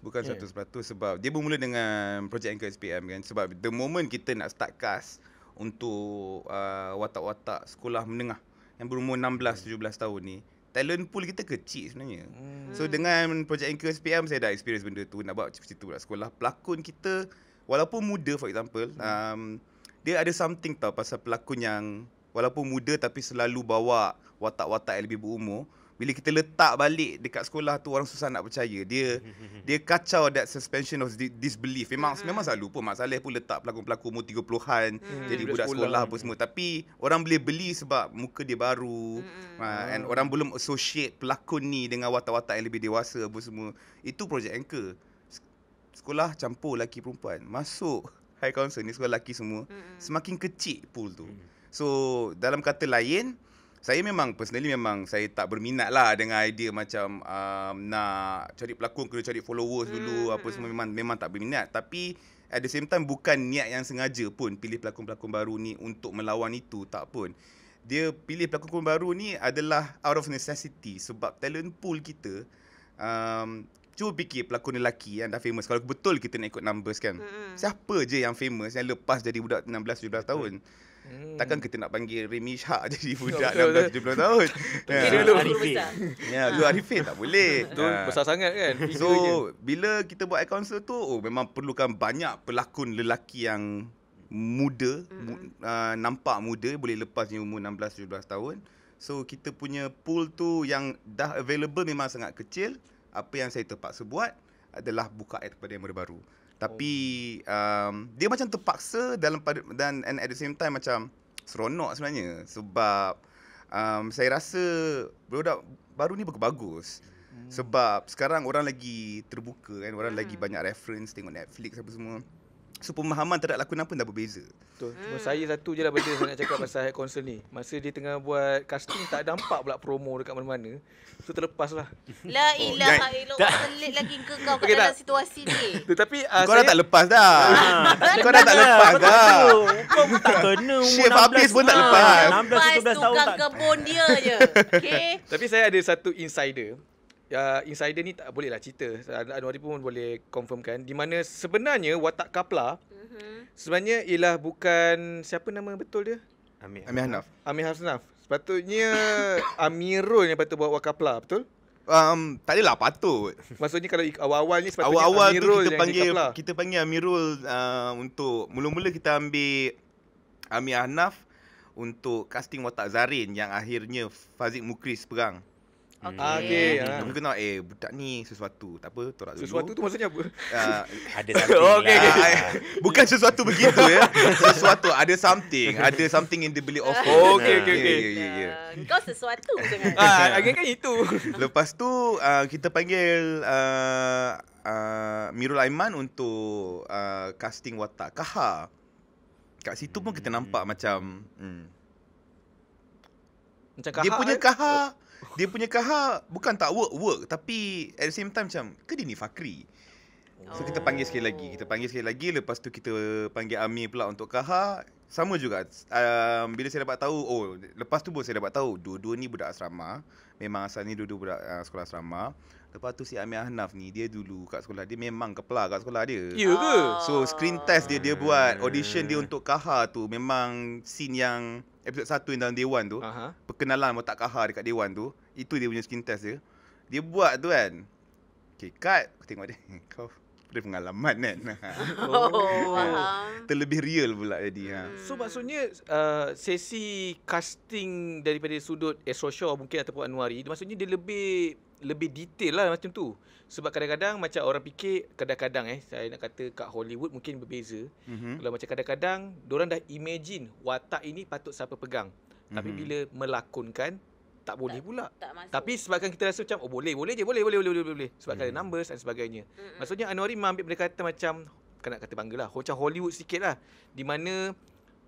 bukan 100% sebab dia bermula dengan projek Anchor SPM kan. Sebab the moment kita nak start cast untuk watak-watak sekolah menengah yang berumur 16-17 tahun ni, talent pool kita kecil sebenarnya. So dengan projek Anchor SPM saya dah experience benda tu, nak buat situ pula sekolah. Pelakon kita walaupun muda for example, dia ada something tau pasal pelakon yang walaupun muda tapi selalu bawa watak-watak yang lebih berumur. Bila kita letak balik dekat sekolah tu, orang susah nak percaya. Dia kacau that suspension of disbelief. Memang selalu pun Mak Saleh pun letak pelakon-pelakon umur 30-an jadi budak sekolah apa semua. Tapi orang boleh beli sebab muka dia baru. And orang belum associate pelakon ni dengan watak-watak yang lebih dewasa apa semua. Itu projek Anchor. Sekolah campur lelaki perempuan. Masuk high council ni sekolah lelaki semua. Semakin kecil pool tu. So dalam kata lain, saya memang personally saya tak berminat lah dengan idea macam nak cari pelakon kena cari followers dulu apa semua, memang tak berminat. Tapi at the same time bukan niat yang sengaja pun pilih pelakon-pelakon baru ni untuk melawan itu, tak pun. Dia pilih pelakon baru ni adalah out of necessity sebab talent pool kita cuba fikir pelakon lelaki yang dah famous. Kalau betul kita nak ikut numbers kan, siapa je yang famous yang lepas jadi budak 16-17 tahun? Takkan kita nak panggil Remy Ishak jadi budak 16-17 tahun. Dulu Arifin. Dulu Arifin tak boleh. Tu besar sangat kan. So bila kita buat council tu, memang perlukan banyak pelakon lelaki yang muda, nampak muda, boleh lepas ni umur 16-17 tahun. So kita punya pool tu yang dah available memang sangat kecil. Apa yang saya terpaksa buat adalah buka ad kepada yang baru. Tapi dia macam terpaksa dan at the same time macam seronok sebenarnya. Sebab saya rasa produk baru ni bagus. Sebab sekarang orang lagi terbuka kan, orang lagi banyak reference, tengok Netflix apa semua. So pemahaman terhadap lakonan pun dah berbeza. Betul. Cuma saya satu je lah benda saya nak cakap pasal high concern ni. Masa dia tengah buat casting tak nampak pula promo dekat mana-mana. So terlepas lah. La ilaha illallah, pelik lagi kau kat dalam situasi ni. Tetapi kau dah tak lepas dah. Kau dah tak lepas dah. Kau pun tak kena umur Chef 16 Hafiz pun tak lepas. 16-17 tahun tukang tak. kebun dia je. Okay. Tapi saya ada satu insider. Insider ni tak boleh lah cerita. Anwari pun boleh confirmkan. Di mana sebenarnya watak Kapla sebenarnya ialah bukan, siapa nama betul dia? Amir Hanaf. Amir Hasnaf. Sepatutnya Amirul yang patut bawa Kapla, betul? Tak adalah patut. Maksudnya kalau awal-awal ni sepatutnya Awal-awal Amirul tu yang kita panggil Amirul untuk mula-mula kita ambil Amir Hanaf untuk casting watak Zarin yang akhirnya Fazik Mukris perang. Okay. Aku kenal budak ni sesuatu. Tak apa, tolak dulu. Sesuatu tu maksudnya apa? Ada something lah. Bukan sesuatu begitu ya. Sesuatu, ada something in the belly of. Okay. Yeah. Kau sesuatu jangan. Agak kan itu. Lepas tu kita panggil Mirul Aiman untuk casting watak Kaha. Kat situ pun kita nampak macam dia punya Kaha bukan tak work tapi at the same time macam ke dia ni Fakri. So kita panggil sekali lagi. Lepas tu kita panggil Amir pula untuk Kaha. sama juga. Bila saya dapat tahu, lepas tu pun saya dapat tahu dua-dua ni budak asrama. Memang asal ni dua-dua budak sekolah asrama. Lepas tu si Amir Hanaf ni, dia dulu kat sekolah dia memang kepala kat sekolah dia. Ya ke? So screen test dia buat, audition dia untuk Kaha tu memang scene yang episod 1 yang dalam Dewan tu. Perkenalan watak Kaha dekat Dewan tu. Itu dia punya screen test dia. Dia buat tu kan. Okay, cut. Aku tengok dia. Kau ada pengalaman kan. Faham. Terlebih real pula jadi. So maksudnya sesi casting daripada sudut Astro Shaw mungkin ataupun Anwari, maksudnya dia lebih detail lah macam tu. Sebab kadang-kadang macam orang fikir, kadang-kadang saya nak kata kat Hollywood mungkin berbeza. Kalau macam kadang-kadang diorang dah imagine watak ini patut siapa pegang. Tapi bila melakonkan tak boleh pula. Tak masuk. Tapi sebabkan kita rasa macam boleh je. Sebabkan ada numbers dan sebagainya. Maksudnya Anwari memang ambil pendekatan macam, nak kata bangga lah, macam Hollywood sikit lah. Di mana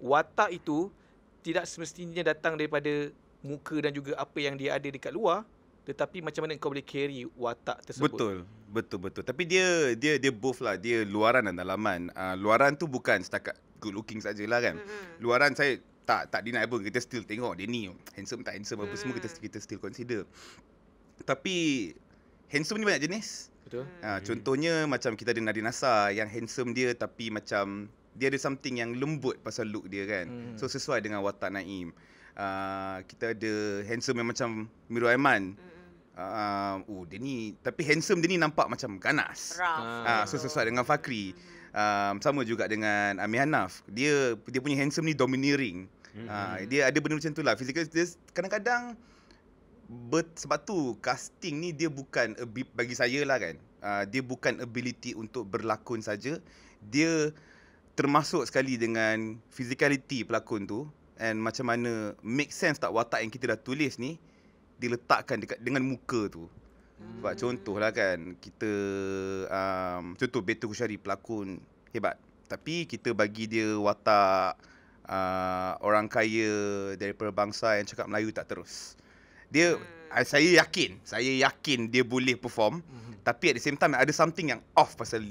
watak itu tidak semestinya datang daripada muka dan juga apa yang dia ada dekat luar, tetapi macam mana kau boleh carry watak tersebut. Betul. Tapi dia both lah. Dia luaran dan dalaman. Luaran tu bukan setakat good looking sajalah kan. Luaran saya tak deny pun, kita still tengok dia ni handsome tak handsome apa semua kita still consider. Tapi handsome ni banyak jenis. Betul. Contohnya macam kita ada Nadine Nasa yang handsome dia tapi macam dia ada something yang lembut pasal look dia kan. So sesuai dengan watak Naim. Kita ada handsome yang macam Mirul Aiman. Dia ni, tapi handsome dia ni nampak macam ganas. So sesuai dengan Fakri. Sama juga dengan Amir Hanaf. Dia punya handsome ni domineering. Dia ada benda macam tu lah. Physical dia kadang-kadang sebab tu casting ni dia bukan bagi saya lah kan. Dia bukan ability untuk berlakon saja. Dia termasuk sekali dengan physicality pelakon tu, and macam mana make sense tak watak yang kita dah tulis ni diletakkan dekat dengan muka tu. Sebab contohlah kan, kita contoh Betul Kusyari pelakon hebat, tapi kita bagi dia watak orang kaya daripada bangsa yang cakap Melayu tak terus. Dia saya yakin dia boleh perform, tapi at the same time ada something yang off pasal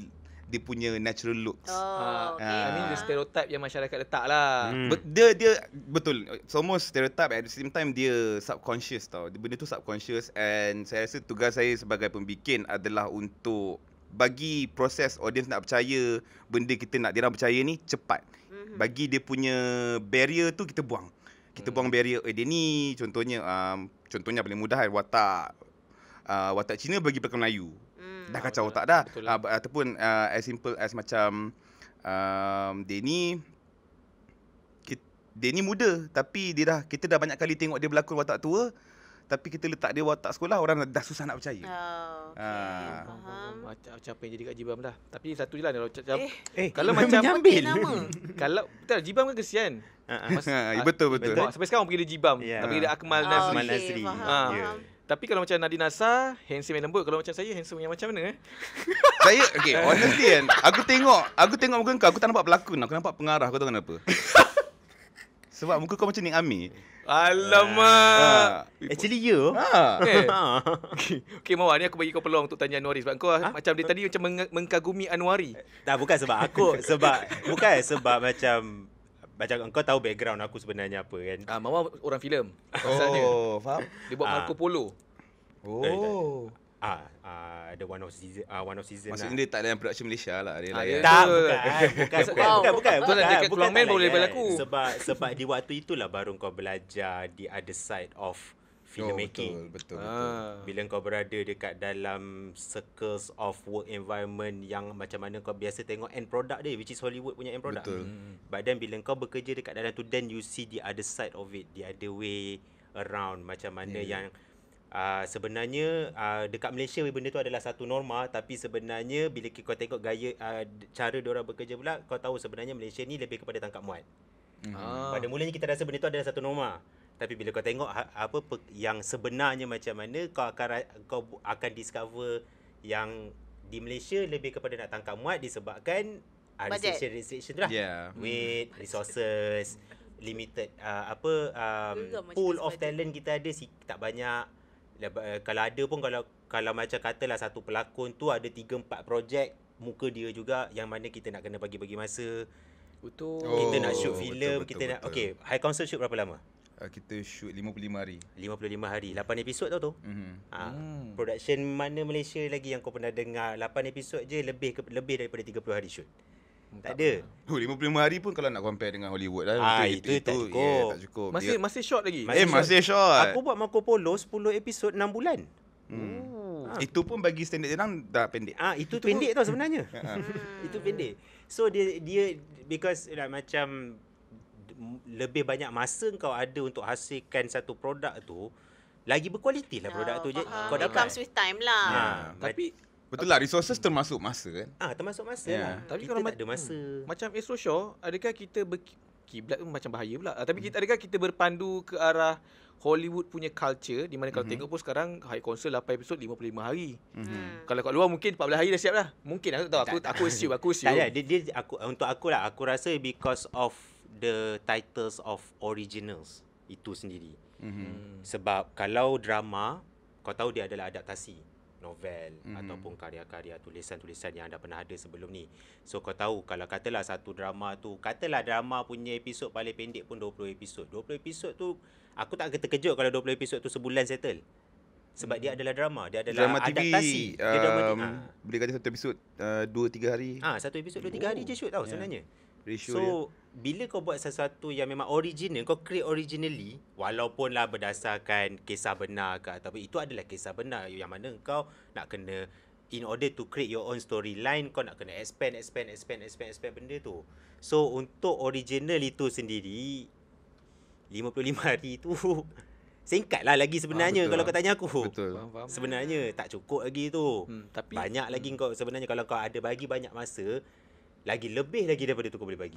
dia punya natural looks. I mean the stereotype yang masyarakat letak lah. Dia betul. Semua stereotype, at the same time dia subconscious tau. Benda tu subconscious, and saya rasa tugas saya sebagai pembikin adalah untuk bagi proses audience nak percaya benda kita nak dia orang percaya ni cepat. Bagi dia punya barrier tu kita buang. Kita buang barrier. Dia ni contohnya paling mudah watak Cina bagi pelakon Melayu. Dah kacau otak dah. Ataupun as simple as macam dia ni muda tapi kita dah banyak kali tengok dia berlakon watak tua, tapi kita letak dia watak sekolah, orang dah susah nak percaya. Faham. Macam apa yang jadi kat Jibam dah. Tapi satu je lah, kalau macam menyambil kalau betul Jibam kan kesian. Betul. Sampai sekarang pergi dia Jibam, tak pergi dia Akmal Nazri. Tapi kalau macam Nadine Nasa, handsome yang lembut. Kalau macam saya, handsome yang macam mana? Saya, honestly kan, aku tengok muka kau, aku tak nampak pelakon, aku nampak pengarah. Kau tahu kenapa? Sebab muka kau macam Nik Amir. Alamak. Actually you. Okay, Mawar, ni aku bagi kau peluang untuk tanya Anwari. Sebab kau macam dia tadi macam mengkagumi Anwari. Tak, bukan sebab aku. Sebab macam kau tahu background aku sebenarnya apa kan. Mawar orang filem. Asalnya. Faham. Dia buat Marco Polo. Ada one of season Maksudnya lah. dia tak dalam production Malaysia lah. Dia Ya. Tak, bukan. Betul lah, dia kat Keluang Man boleh berlaku. Sebab di waktu itulah baru kau belajar the other side of filmmaking. Betul. Bila kau berada dekat dalam circles of work environment yang macam mana kau biasa tengok end product dia, which is Hollywood punya end product. Betul. But then bila kau bekerja dekat dalam tu, then you see the other side of it, the other way around, macam mana yang sebenarnya dekat Malaysia benda tu adalah satu norma, tapi sebenarnya bila kau tengok gaya cara diorang bekerja pula, kau tahu sebenarnya Malaysia ni lebih kepada tangkap muat. Pada mulanya kita rasa benda tu adalah satu norma, tapi bila kau tengok yang sebenarnya macam mana, kau akan discover yang di Malaysia lebih kepada nak tangkap muat disebabkan restriction tu lah. Weight, resources, limited pool of talent kita ada tak banyak. Kalau ada pun, kalau macam katalah satu pelakon tu ada 3-4 projek muka dia juga, yang mana kita nak kena bagi masa. Betul. Kita nak Oh, shoot filem, betul, kita nak betul. okey, High Council shoot berapa lama? Kita shoot 55 hari. 55 hari, 8 episod tau tu. Production mana Malaysia lagi yang kau pernah dengar 8 episod je lebih daripada 30 hari shoot. Tak ada. 55 hari pun kalau nak compare dengan Hollywood lah. Itu tak cukup. Yeah, tak cukup. Masih short lagi. Masih short. Aku buat Marco Polo 10 episod 6 bulan. Itu pun bagi standard orang dah pendek. Itu pendek tau sebenarnya. Itu pendek. So dia because like, macam lebih banyak masa kau ada untuk hasilkan satu produk tu, lagi berkualiti lah produk tu je kau It dapat. comes with time lah. Tapi Betul lah, resources termasuk masa kan. Termasuk masa Ya. lah. Tapi Kita kalau tak ada masa. macam Astro Show, adakah kita kiblat tu macam bahaya pula. Tapi adakah kita berpandu ke arah Hollywood punya culture, di mana kalau tengok pun sekarang High Council 8 episod 55 hari. Kalau kat luar mungkin 14 hari dah siap dah. Mungkin aku tak tahu, aku assume. Tak ada, untuk aku lah, aku rasa because of the titles of originals itu sendiri. Sebab kalau drama, kau tahu dia adalah adaptasi novel ataupun karya-karya tulisan-tulisan yang dah pernah ada sebelum ni. So kau tahu kalau katalah satu drama tu, katalah drama punya episod paling pendek pun 20 episod. 20 episod tu aku tak akan terkejut kalau 20 episod tu sebulan settle. Sebab dia adalah drama, dia adalah Drama adaptasi. TV, Dia drama boleh kata satu episod 2-3 hari. satu episod 2-3 hari je shoot tau sebenarnya. Ratio So, dia. bila kau buat sesuatu yang memang original, kau create originally, walaupun lah berdasarkan kisah benar ke ataupun itu adalah kisah benar yang mana kau nak kena, in order to create your own storyline, kau nak kena expand benda tu. So, untuk original itu sendiri, 55 hari tu singkat lah lagi sebenarnya betul kalau lah. kau tanya aku. Betul. Faham. Sebenarnya tak cukup lagi tu. Tapi Banyak lagi kau sebenarnya kalau kau ada bagi banyak masa, lagi lebih lagi daripada tu kau boleh bagi.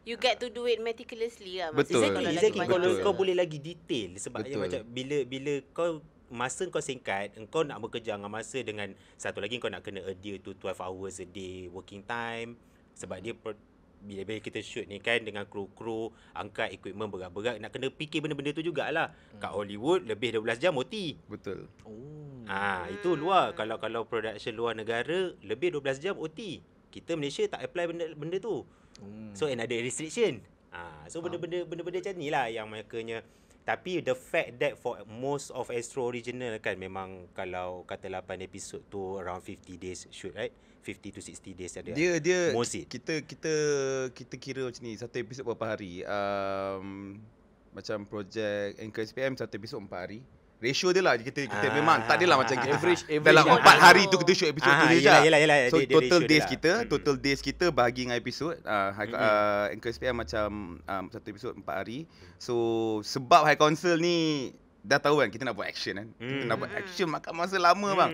You get to do it meticulously lah. Betul. Maksudnya kalau lagi Exactly. banyak Betul. Kau boleh lagi detail sebab Betul. macam bila kau masa kau singkat, engkau nak bekerja dengan masa dengan satu lagi kau nak kena adhere to 12 hours a day working time sebab dia bila kita shoot ni kan dengan kru-kru angkat equipment berat-berat nak kena fikir benda-benda tu jugalah. Kat Hollywood lebih 12 jam OT. Betul. Itu luar. Kalau production luar negara lebih 12 jam OT. Kita Malaysia tak apply benda tu. So another restriction. So benda-benda macam ni lah yang makanya. Tapi the fact that for most of Astro Original kan memang kalau kata 8 episod tu around 50 days shoot, right? 50 to 60 days ada. Dia most it. kita kira macam ni, satu episod berapa hari. Macam projek Anchor SPM satu episod 4 hari. Ratio dia lah kita memang tak adalah macam kita average dalam lah. 4 hari tu kita shoot episod tu je. Yelah. So dia total ratio days dia lah. total days kita bahagi dengan episod Anchor SPM macam satu episod 4 hari. So sebab High Council ni dah tahu kan kita nak buat action kan. Kita nak buat action makan masa lama bang.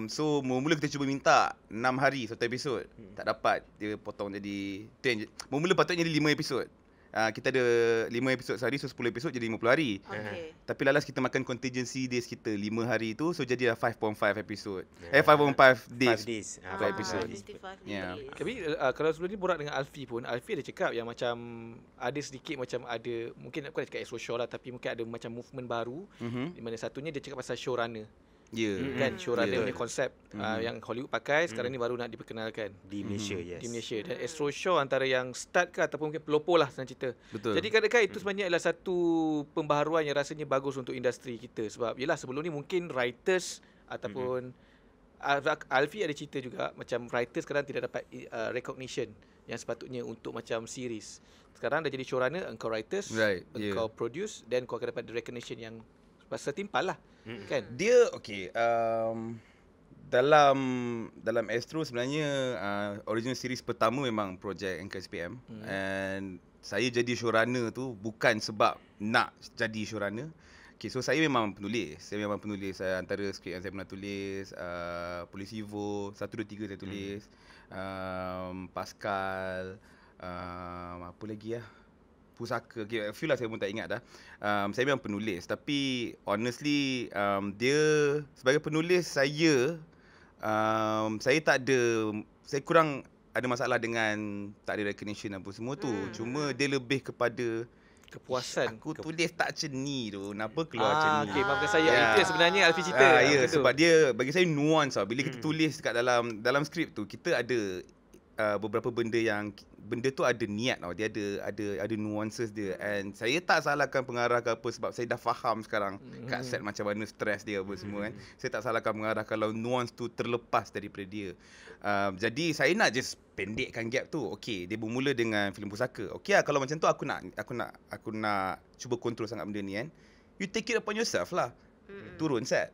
So mula-mula kita cuba minta 6 hari satu episod. Tak dapat, dia potong jadi 10 je. Mula patutnya jadi 5 episod. Kita ada 5 episod sehari, so 10 episod jadi 50 hari. Okay. Tapi lalas kita makan contingency days kita 5 hari tu, so jadilah 5.5 episod. 5.5 days. 5 days. Per episode. 55 Yeah. days. Tapi kalau sebelum ni borak dengan Alfie pun, Alfie ada cakap yang macam ada sedikit macam ada, mungkin aku nak cakap Astro Show lah, tapi mungkin ada macam movement baru di mana satunya dia cakap pasal showrunner. Ya. Kan showrunner Yeah. punya konsep yang Hollywood pakai sekarang ni baru nak diperkenalkan Di Malaysia, yes. di Malaysia. Dan Astro Show antara yang start ke ataupun mungkin pelopor lah senang cerita. Betul. Jadi kadang-kadang itu sebenarnya adalah satu pembaharuan yang rasanya bagus untuk industri kita. Sebab yelah sebelum ni mungkin writers ataupun Alfie ada cerita juga macam writers sekarang tidak dapat recognition yang sepatutnya untuk macam series. Sekarang dah jadi showrunner, engkau writers, Right, engkau produce, dan kau akan dapat the recognition yang setimpal lah. Kan? Dia okey, dalam Astro sebenarnya original series pertama memang projek Anchor SPM and saya jadi showrunner tu bukan sebab nak jadi showrunner. Okay, so saya memang penulis. Saya antara skrip yang saya pernah tulis Polis Evo 1 2 3 saya tulis. Pascal, apa lagi lah, Pusaka, okay, a few lah saya pun tak ingat dah. Saya memang penulis, tapi honestly dia sebagai penulis saya tak ada, saya kurang ada masalah dengan tak ada recognition apa semua tu. Cuma dia lebih kepada Kepuasan. aku tulis tak macam ni tu, kenapa keluar macam ni. Okay, maafkan saya. Ya. Itu yang sebenarnya Alfie cerita. Ya, Betul. sebab dia bagi saya nuance lah. Bila kita tulis kat dalam skrip tu, kita ada beberapa benda yang benda tu ada niat tau. Dia ada nuances dia. And saya tak salahkan pengarah ke apa sebab saya dah faham sekarang kat set macam mana stres dia apa semua kan. Saya tak salahkan pengarah kalau nuance tu terlepas daripada dia. Jadi saya nak just pendekkan gap tu. Okey, dia bermula dengan filem pusaka. Okey lah, kalau macam tu aku nak cuba kontrol sangat benda ni kan. You take it upon yourself lah. Turun set.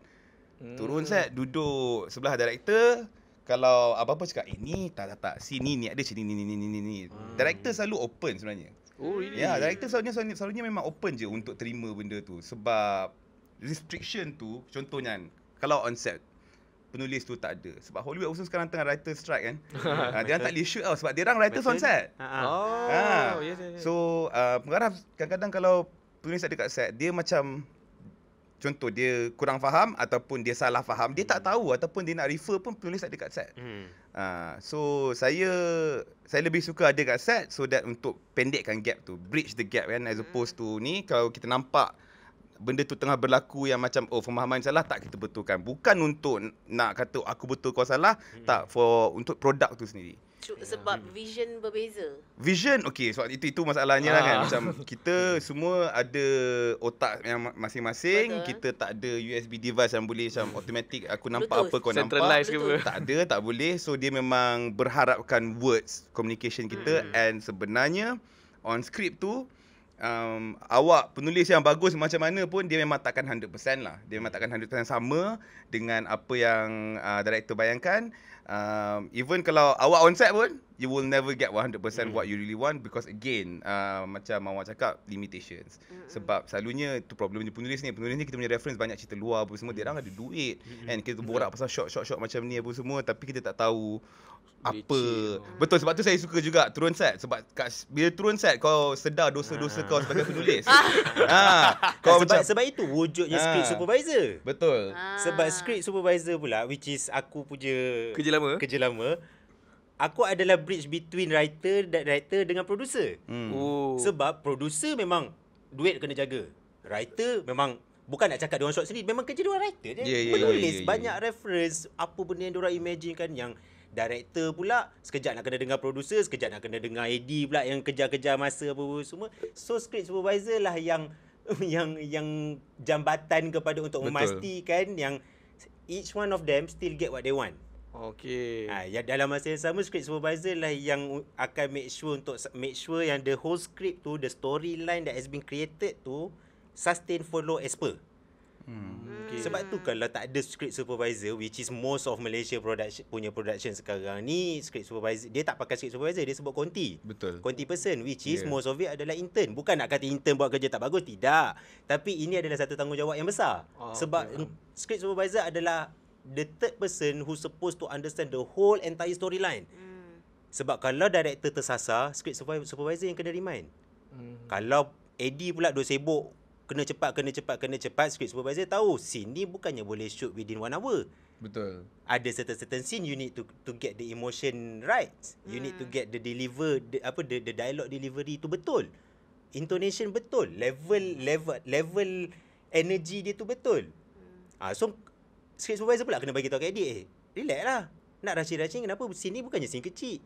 Duduk sebelah director. Kalau apa-apa cakap, ni tak. Sini ni ada sini ni. Director selalu open sebenarnya. Oh, really? Ya, director selalunya memang open je untuk terima benda tu. Sebab restriction tu, contohnya kalau on set, penulis tu tak ada. Sebab Hollywood also sekarang tengah writer strike kan. Dia orang tak boleh shoot tau sebab dia orang writers on set. Yes. So, pengarah kadang-kadang kalau penulis ada kat set, dia macam contoh dia kurang faham ataupun dia salah faham, dia tak tahu ataupun dia nak refer pun penulis tak ada kat set. So saya lebih suka ada kat set so that untuk pendekkan gap tu, bridge the gap kan, as opposed to ni kalau kita nampak benda tu tengah berlaku yang macam pemahaman salah, tak kita betulkan. Bukan untuk nak kata aku betul kau salah, tak, untuk produk tu sendiri. Sebab vision berbeza. Vision, okey, so itu masalahnya lah kan. Macam kita semua ada otak yang masing-masing. Betul. Kita tak ada USB device yang boleh macam automatic aku nampak Bluetooth. apa kau nampak. Centralize ke apa? Tak ada, tak boleh. So dia memang berharapkan words communication kita. And sebenarnya on script tu awak penulis yang bagus macam mana pun dia memang takkan 100% lah. Dia memang takkan 100% sama dengan apa yang director bayangkan. Even kalau awak on set pun, you will never get 100% what you really want because again, macam awak cakap, limitations. Sebab selalunya tu problemnya penulis ni kita punya reference banyak cerita luar apa semua, dia orang ada duit kan, kita borak pasal shot macam ni apa semua tapi kita tak tahu apa. Betul, sebab tu saya suka juga turun set. Sebab bila turun set kau sedar dosa-dosa kau sebagai penulis. Sebab itu wujudnya script supervisor. Betul. Sebab script supervisor pula, which is aku punya kerja lama, aku adalah bridge between writer dan director dengan producer. Sebab producer memang duit kena jaga. Writer memang bukan nak cakap diorang short sendiri, memang kerja diorang writer je. Penulis banyak reference apa benda yang diorang imagine kan, yang director pula sekejap nak kena dengar producer, sekejap nak kena dengar AD pula yang kejar-kejar masa apa semua. So script supervisor lah yang jambatan kepada untuk memastikan yang each one of them still get what they want. Okay. Ya, dalam masa yang sama script supervisor lah yang akan make sure yang the whole script tu, the storyline that has been created tu sustain, follow as per. Sebab tu kalau tak ada script supervisor, which is most of Malaysia production sekarang ni, script supervisor dia tak pakai script supervisor, dia sebut konti. Betul. Konti person, which is most of it adalah intern. Bukan nak kata intern buat kerja tak bagus, tidak. Tapi ini adalah satu tanggungjawab yang besar. Sebab script supervisor adalah the third person who supposed to understand the whole entire storyline. Sebab kalau director tersasar, script supervisor yang kena remind. Kalau AD pula duk sibuk kena cepat, script supervisor tahu scene ni bukannya boleh shoot within 1 hour. Betul. Ada certain scene you need to get the emotion right. You need to get the dialogue delivery tu betul. Intonation betul, level energy dia tu betul. So script supervisor pula kena bagi tahu kat edit, relax lah. Nak rushing kenapa? Scene ni bukannya scene kecil.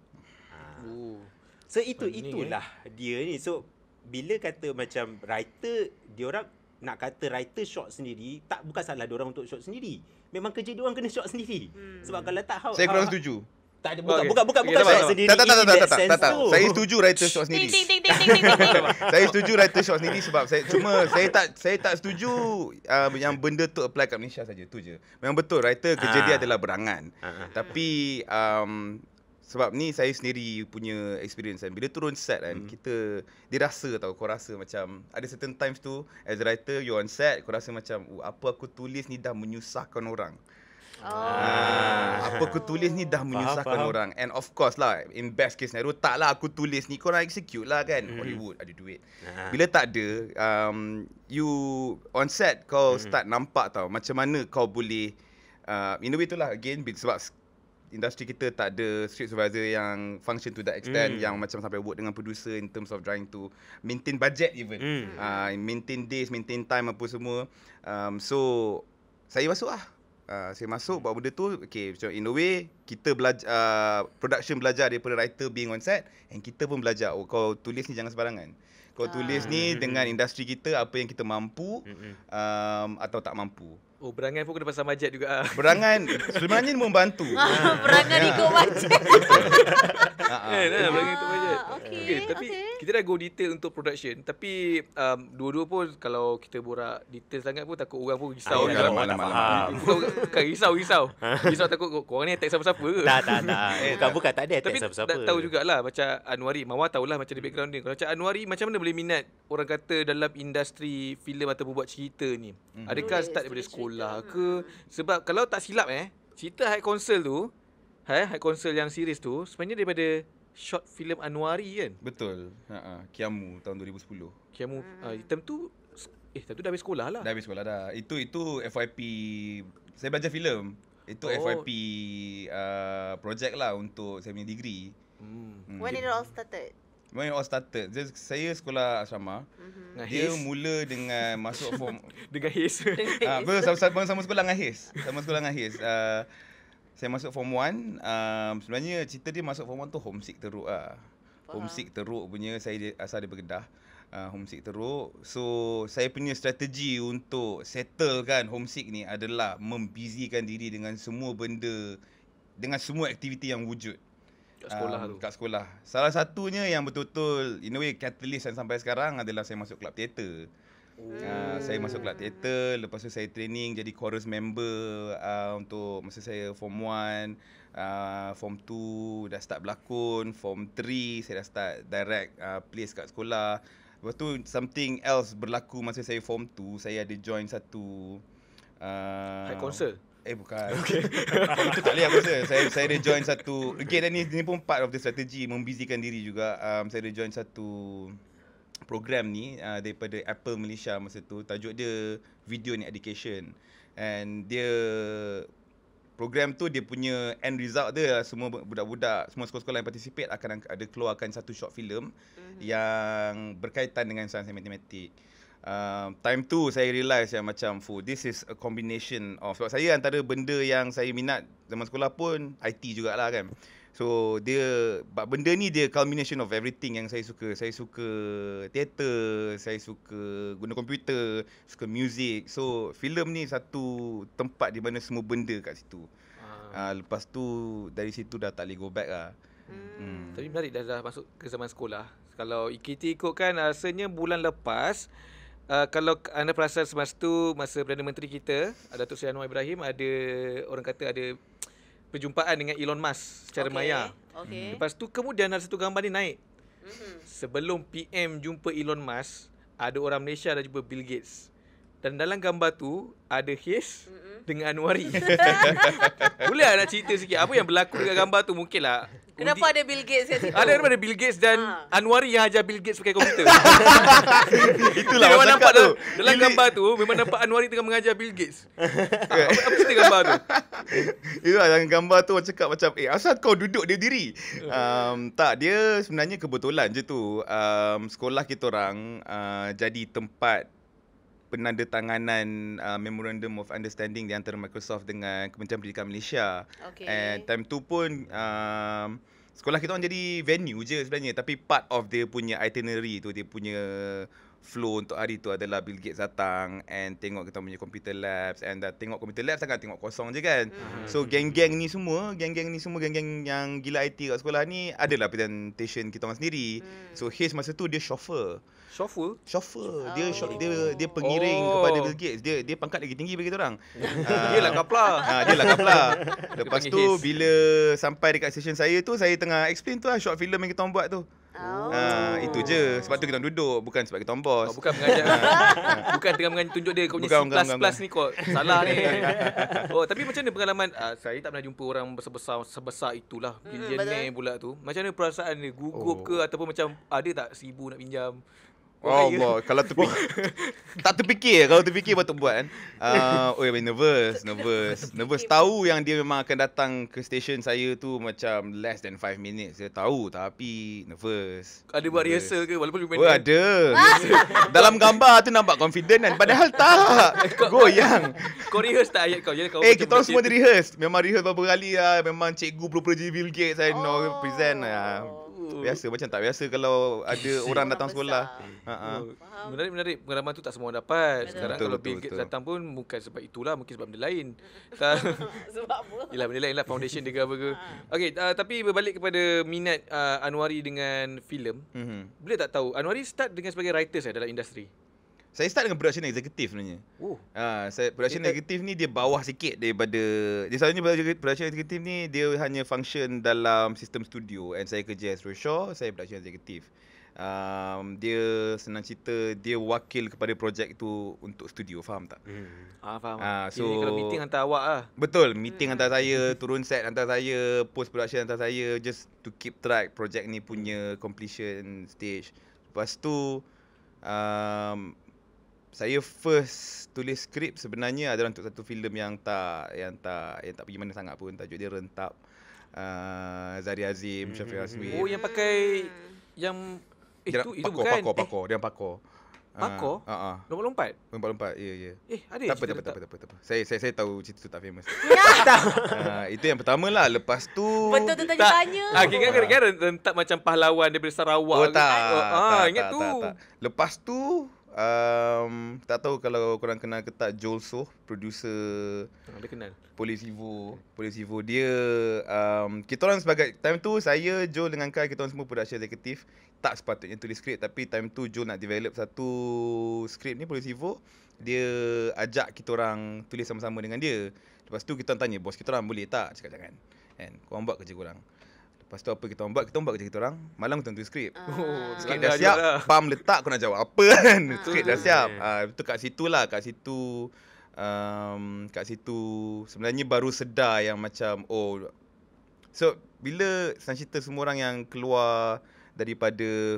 So itulah dia ni. So bila kata macam writer, diorang nak kata writer shot sendiri, bukan salah diorang untuk shot sendiri. Memang kerja diorang kena shot sendiri. Sebab kalau tak Saya kurang setuju. Tak ada, bukan shot sendiri. Tak. Saya setuju writer shot sendiri. Saya setuju writer shot sendiri sebab saya tak setuju yang benda tu apply kat Malaysia saja, tu je. Memang betul writer kerja dia adalah berangan. Tapi sebab ni saya sendiri punya experience kan. Bila turun set kan, dia rasa tau, kau rasa macam ada certain times tu as a writer you on set, kau rasa macam apa aku tulis ni dah menyusahkan orang. Apa aku tulis ni dah menyusahkan orang. And of course lah, in best case scenario, taklah aku tulis ni, korang execute lah kan. Hollywood ada duit. Bila tak ada, you on set kau start nampak tau macam mana kau boleh in a way tu lah, again sebab industri kita tak ada script supervisor yang function to that extent, yang macam sampai work dengan producer in terms of trying to maintain budget even. Maintain days, maintain time apa semua. So saya masuk lah. Saya masuk buat benda tu, okay, macam in a way kita belajar, production belajar daripada writer being on set, and kita pun belajar, oh kau tulis ni jangan sembarangan. Kau tulis ni dengan industri kita, apa yang kita mampu atau tak mampu. Oh, berangan pun kena pasal bajet juga. Berangan sebenarnya membantu. Berangan ikut bajet. Berangan ikut bajet. Okay, tapi kita dah go detail untuk production. Tapi dua-dua pun kalau kita borak detail sangat pun takut orang pun risau. Bukan risau. Risau takut korang ni attack siapa-siapa ke? Tak. Bukan tak ada attack tapi siapa-siapa. Tapi tahu jugalah macam Anwari. Mawar tahulah macam di background dia. Kalau macam Anwari, macam mana boleh minat orang kata dalam industri filem atau buat cerita ni? Adakah start daripada sekolah ke? Sebab kalau tak silap cerita High Council tu, High Council yang series tu sebenarnya daripada short film Anwari kan? Betul. Kiamu tahun 2010. Kiamu time tu dah habis sekolah lah. Dah habis sekolah dah. Itu FYP, saya belajar filem. Itu FYP project lah untuk saya punya degree. When it all started? When it all started, saya sekolah asrama. Dia mula dengan masuk form dengan HIS. Sama sekolah dengan HIS. Saya masuk form 1. Sebenarnya cerita dia masuk form 1 tu homesick teruk lah. Homesick teruk punya, saya asal daripada Kedah. Homesick teruk. So saya punya strategi untuk settlekan homesick ni adalah membusykan diri dengan semua benda, dengan semua aktiviti yang wujud kat sekolah. Salah satunya yang betul-betul in a way catalyst dan sampai sekarang adalah saya masuk club teater. Saya masuk club teater, lepas tu saya training jadi chorus member untuk masa saya form 1, form 2 dah start berlakon, form 3 saya dah start direct plays kat sekolah. Lepas tu something else berlaku masa saya form 2, saya ada join satu High Council. Bukan. Itu tak boleh aku rasa. Saya ada join satu. Okay, dan ni pun part of the strategy, membusykan diri juga. Saya ada join satu program ni daripada Apple Malaysia masa tu. Tajuk dia Video in Education. And dia program tu dia punya end result dia, semua budak-budak, semua sekolah-sekolah yang participate akan ada keluarkan satu short film yang berkaitan dengan sains dan matematik. Time tu saya realise yang macam this is a combination of, sebab saya antara benda yang saya minat zaman sekolah pun IT jugalah kan. So benda ni dia culmination of everything yang saya suka. Saya suka teater, saya suka guna komputer, suka music. So filem ni satu tempat di mana semua benda kat situ. Lepas tu dari situ dah tak boleh go back lah. Tapi menarik dah masuk ke zaman sekolah. Kalau kita ikutkan rasanya bulan lepas, kalau anda perasan semasa tu, masa Perdana Menteri kita Datuk Seri Anwar Ibrahim ada, orang kata ada perjumpaan dengan Elon Musk secara maya. Lepas tu kemudian ada satu gambar ni naik. Sebelum PM jumpa Elon Musk, ada orang Malaysia dah jumpa Bill Gates. Dan dalam gambar tu ada His dengan Anwari. Boleh nak cerita sikit apa yang berlaku dengan gambar tu? Mungkinlah Kenapa ada Bill Gates kat situ? Ada daripada Bill Gates dan Anwari yang ajar Bill Gates pakai komputer. Itulah memang nampak tu. Dalam gambar tu memang nampak Anwari tengah mengajar Bill Gates. Apa cerita gambar tu? Itulah dalam gambar tu orang cakap macam, asal kau duduk dia diri? Tak, dia sebenarnya kebetulan je tu. Sekolah kita orang jadi tempat penandatanganan Memorandum of Understanding di antara Microsoft dengan Kementerian Pendidikan Malaysia. And time tu pun sekolah kita orang jadi venue je sebenarnya, tapi part of dia punya itinerary tu, dia punya flow untuk hari tu adalah Bill Gates datang and tengok kita punya computer labs, and tengok computer labs sangat tengok kosong je kan. So geng-geng ni semua geng-geng yang gila IT kat sekolah ni adalah presentation kita orang sendiri. So Haze masa tu dia chauffeur. Dia pengiring kepada Bill Gates. Dia pangkat lagi tinggi bagi kita orang. Dia lah kapla. Lepas tu bila sampai dekat session saya tu, saya tengah explain tu lah short film yang kita orang buat tu. Itu je. Sebab tu kita orang duduk, bukan sebab kita orang bos. Bukan mengajar. Bukan tengah tunjuk dia kau punya C++ ni kau salah ni. Tapi macam mana pengalaman, saya tak pernah jumpa orang sebesar itulah, billionaire pula tu. Macam mana perasaan dia, gugup ke ataupun macam ada tak 1,000 nak pinjam? Allah, kalau tak terfikir, kalau terfikir patut buat kan. Nervous. Tahu yang dia memang akan datang ke stesen saya tu macam less than 5 minutes. Saya tahu tapi nervous. Ada buat rehearsal ke walaupun lebih Oh, pendek? ada. Dalam gambar tu nampak confident kan. Padahal tak. Goyang. Kau rehearse tak ayat kau? Jadi kau Kita orang semua rehearse. Memang rehearse berapa kali lah. Memang cikgu pura-pura jadi Bill Gates. Saya present lah. Biasa macam tak biasa kalau ada orang datang sekolah. Menarik. Pengalaman tu tak semua orang dapat. Sekarang Betul, kalau betul, Bill Gates betul. datang pun bukan sebab itulah, mungkin sebab benda lain. Tak. Sebab apa? Yelah, benda lain lah, foundation dia ke apa ke. Okey, tapi berbalik kepada minat Anwari dengan filem. Boleh tak tahu Anwari start dengan sebagai writer dalam industri? Saya start dengan production executive sebenarnya. Production executive ni dia bawah sikit daripada, dia selalunya production executive ni dia hanya function dalam sistem studio, and saya kerja as Roshore, saya production executive. Dia senang cerita, dia wakil kepada projek tu untuk studio, faham tak? Faham. So Ini kalau meeting hantar awak lah. betul, meeting hantar saya, turun set hantar saya, post production hantar saya, just to keep track projek ni punya completion stage. Lepas tu saya first tulis skrip sebenarnya adalah untuk satu filem yang tak pergi mana sangat pun. Tajuk dia Rentap. Zari Azim, Syafiq Hasmi. Oh, yang pakai yang itu bukan Pakor. Dia pakor. Pakor? Lompat-lompat? Lompat-lompat, ya. Ada Tak cerita apa. Saya tahu cerita tu tak famous. Itu yang pertama lah. Lepas tu Betul tu tanya-tanya. Kira Rentap macam pahlawan daripada Sarawak. tak. Ingat tu. Tak. Lepas tu tak tahu kalau korang kenal ke tak, Joel Soh, producer Dia kenal. Polis Evo. Dia kita orang sebagai time tu, saya, Joel dengan Kai, kita orang semua production executive. Tak sepatutnya tulis skrip, tapi time tu Joel nak develop satu skrip ni, Polis Evo. Dia ajak kita orang tulis sama-sama dengan dia. Lepas tu kita orang tanya bos kita orang, boleh tak? Cakap jangan. Kan, korang buat kerja korang. Lepas tu apa kita orang buat? Kita orang buat kerja kita orang. Malam kita orang tulis skrip. Skrip dah siap, pam letak, kau nak jawab apa kan? Skrip dah siap. Itu kat situ sebenarnya baru sedar yang macam so bila cerita semua orang yang keluar daripada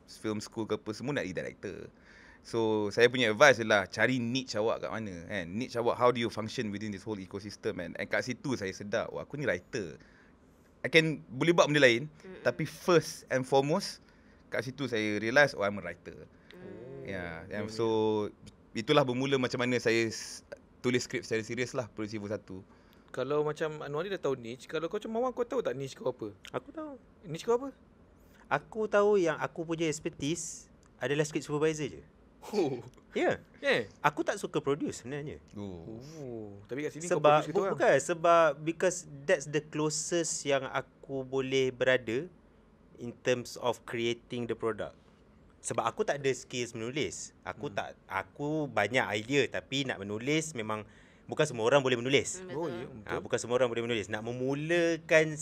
film school ke apa semua nak jadi director. So saya punya advice ialah cari niche awak kat mana kan. Niche awak, how do you function within this whole ecosystem, and kat situ saya sedar, aku ni writer. Boleh buat benda lain, tapi first and foremost kat situ saya realise I'm a writer. So itulah bermula macam mana saya tulis skrip secara serius lah, Polis Evo 1. Kalau macam Anwari dah tahu niche, kalau kau macam Mawang, kau tahu tak niche kau apa? Aku tahu. Niche kau apa? Aku tahu yang aku punya expertise adalah script supervisor je. Aku tak suka produce sebenarnya. Tapi kat sini kau Sebab produce kita orang. bukan sebab because that's the closest yang aku boleh berada in terms of creating the product. Sebab aku tak ada skills menulis. Aku banyak idea, tapi nak menulis memang bukan semua orang boleh menulis. Bukan semua orang boleh menulis. Nak memulakan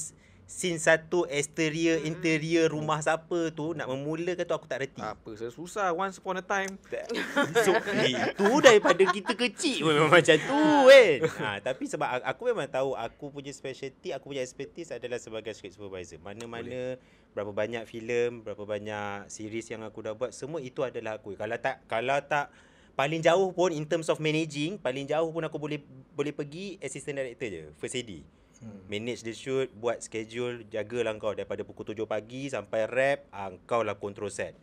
scene satu, interior rumah siapa tu, nak memulakan tu aku tak reti. Apa, susah once upon a time. So, itu daripada kita kecil pun memang macam tu kan. Tapi sebab aku memang tahu aku punya specialty, aku punya expertise adalah sebagai script supervisor. Mana-mana berapa banyak filem, berapa banyak series yang aku dah buat, semua itu adalah aku. Kalau tak paling jauh pun in terms of managing, paling jauh pun aku boleh pergi assistant director je, first AD. Manage the shoot, buat schedule, jagalah kau daripada pukul 7 pagi sampai rap, kau lah control set.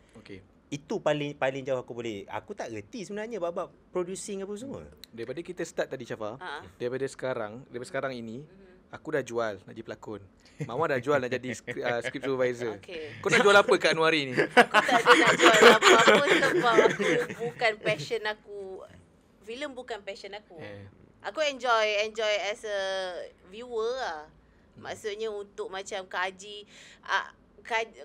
Itu paling jauh aku boleh. Aku tak reti sebenarnya bab producing apa semua. Daripada kita start tadi Syafa, daripada sekarang ini, aku dah jual nak jadi pelakon. Mama dah jual nak jadi script supervisor. Kau nak jual apa kat Anwari ni? Aku tak ada nak jual apa-apa sebab aku bukan passion aku. Filem bukan passion aku. Aku enjoy as a viewer lah. Maksudnya untuk macam kaji.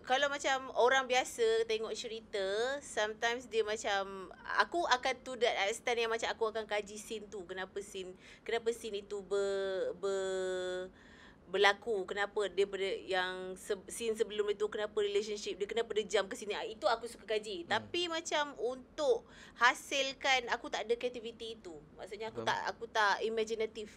Kalau macam orang biasa tengok cerita, sometimes dia macam, aku akan to that extent yang macam aku akan kaji scene tu. Kenapa scene itu berlaku, kenapa daripada yang scene sebelum itu, kenapa relationship dia, kenapa dia jump ke sini. Itu aku suka kaji. Tapi macam untuk hasilkan, aku tak ada creativity itu. Maksudnya aku tak imaginative.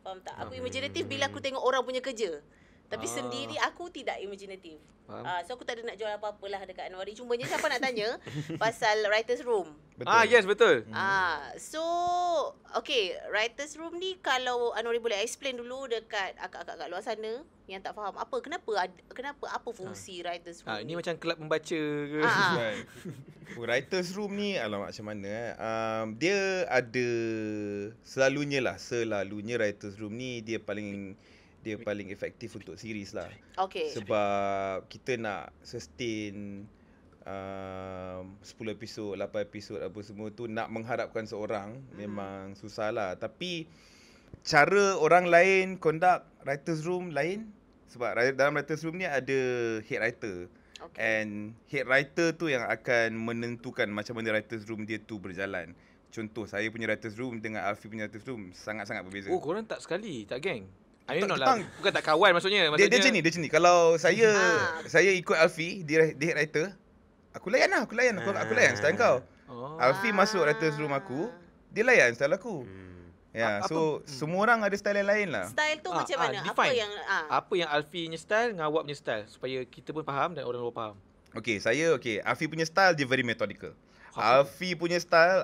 Faham tak? Aku imaginative bila aku tengok orang punya kerja. Tapi sendiri aku tidak imaginative. Faham. So aku tak ada nak jual apa-apa lah dekat Anwari. Cumanya siapa nak tanya pasal writer's room. Yes, betul. So okay, writer's room ni kalau Anwari boleh explain dulu dekat akak-akak kat luar sana yang tak faham kenapa apa fungsi writer's room Ini macam kelab membaca ke? Right. Writers room ni alamak macam mana dia ada selalunya writers room ni dia paling efektif untuk series lah. Okay. Sebab kita nak sustain 10 episod, 8 episod apa semua tu, nak mengharapkan seorang memang susah lah. Tapi cara orang lain conduct writers room lain. Sebab dalam writers room ni ada head writer. Okay. And head writer tu yang akan menentukan macam mana writers room dia tu berjalan. Contoh, saya punya writers room dengan Alfie punya writers room sangat-sangat berbeza. Oh, korang tak sekali, tak geng? I Tak, mean, not lah. Bukan tak kawan maksudnya. Dia macam ni. Kalau saya ikut Alfie, dia head writer, aku layan style kau. Alfie masuk writers room aku, dia layan style aku. Ya, semua orang ada style yang lain lah. Style tu macam mana? Define. Apa yang Alfie punya style dengan awak punya style supaya kita pun faham dan orang luar faham. Alfie punya style dia very methodical. Alfie punya style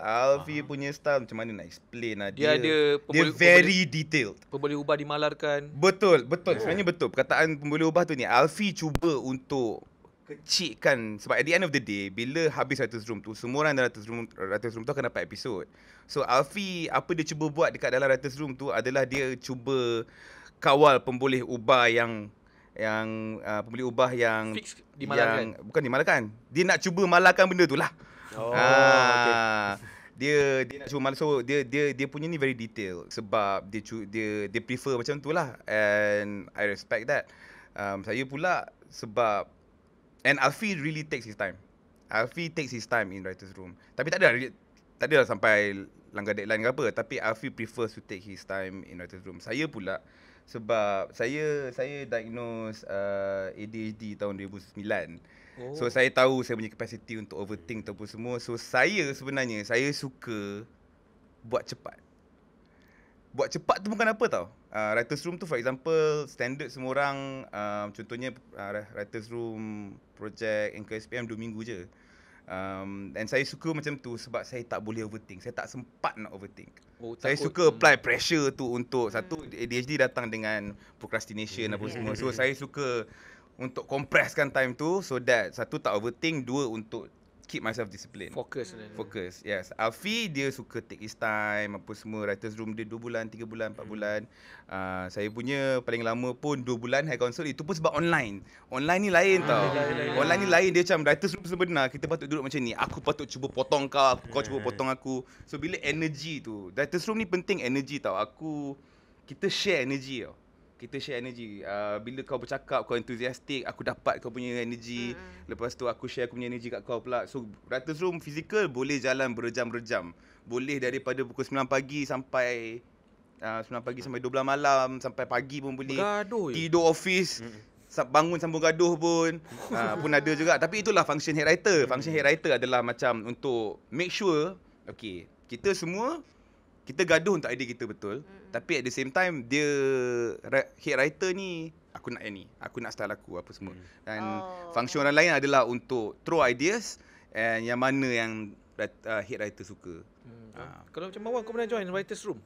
macam mana nak explain lah. Dia ada dia very detailed. Pemboleh ubah dimalarkan. Betul. Sebenarnya betul. Perkataan pemboleh ubah tu ni, Alfie cuba untuk kecilkan. Sebab at the end of the day, bila habis writers room tu, semua orang dalam writers room tu akan dapat episod. So Alfie, apa dia cuba buat dekat dalam writers room tu adalah dia cuba kawal pemboleh ubah yang pemboleh ubah yang fix dimalarkan. Bukan dimalarkan. Dia nak cuba malarkan benda tu lah. Okay. Dia nak cuba so dia punya ni very detail sebab dia prefer macam tu lah, and I respect that. Saya pula sebab Alfie really takes his time. Alfie takes his time in writers room. Tapi tak ada sampai langgar deadline ke apa, tapi Alfie prefers to take his time in writers room. Saya pula sebab saya diagnose ADHD tahun 2009. So saya tahu saya punya capacity untuk overthink ataupun semua. So saya suka buat cepat. Buat cepat tu bukan apa tau. Writers room tu for example, standard semua orang, contohnya writers room project Anchor SPM 2 minggu je. And saya suka macam tu sebab saya tak boleh overthink. Saya tak sempat nak overthink. Saya suka apply pressure tu untuk satu, ADHD datang dengan procrastination apa semua. So saya suka untuk compresskan time tu so that satu tak overthink, dua untuk keep myself disciplined. Focus, yes. Alfie dia suka take his time apa semua. Writers room dia 2 bulan, 3 bulan, 4 bulan. Saya punya paling lama pun 2 bulan high console. Itu pun sebab online. Online ni lain tau. Online ni lain, dia macam writers room sebenar. Kita patut duduk macam ni. Aku patut cuba potong kau cuba potong aku. So bila energy tu, writers room ni penting energy tau. Kita share energy tau. Bila kau bercakap, kau enthusiastic, aku dapat kau punya energy. Lepas tu aku share aku punya energy kat kau pula. So writers room physical boleh jalan berjam-berjam. Boleh daripada pukul 9 pagi sampai 9 pagi sampai 12 malam, sampai pagi pun boleh. Bergaduh Tidur office, bangun sambung gaduh pun pun ada juga. Tapi itulah function head writer. Function head writer adalah macam untuk make sure kita semua kita gaduh untuk idea kita betul. Tapi at the same time, dia head writer ni, aku nak yang ni, aku nak style aku, apa semua. Dan function orang lain adalah untuk throw ideas, and yang mana yang head writer suka. Kalau macam Mawar, kau pernah join writers room?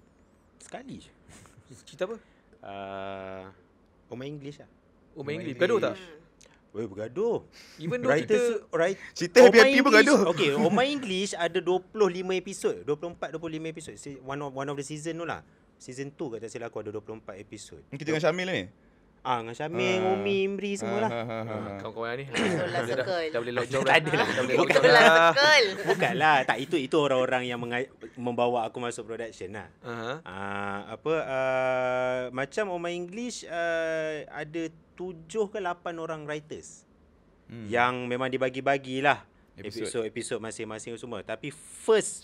Sekali je. Cerita apa? Omai English lah. Main English. Bergaduh tak? Bergaduh. Even though Cerita happy-happy pun gaduh. Okay, Omai English ada 25 episod. 24-25 episod. One of the season tu lah. Season 2 kat tak silap aku ada 24 episod. Kita dengan Syamil ni? Dengan Syamil, Umi, Imri semua lah. Kawan-kawan ni. Itulah circle. Dah boleh lock job Tak ada lah. Itulah circle. Bukanlah. Tak, itu orang-orang yang membawa aku masuk production lah. Macam Omai English ada 7 ke 8 orang writers. Yang memang dibagi-bagilah episod masing-masing semua. Tapi first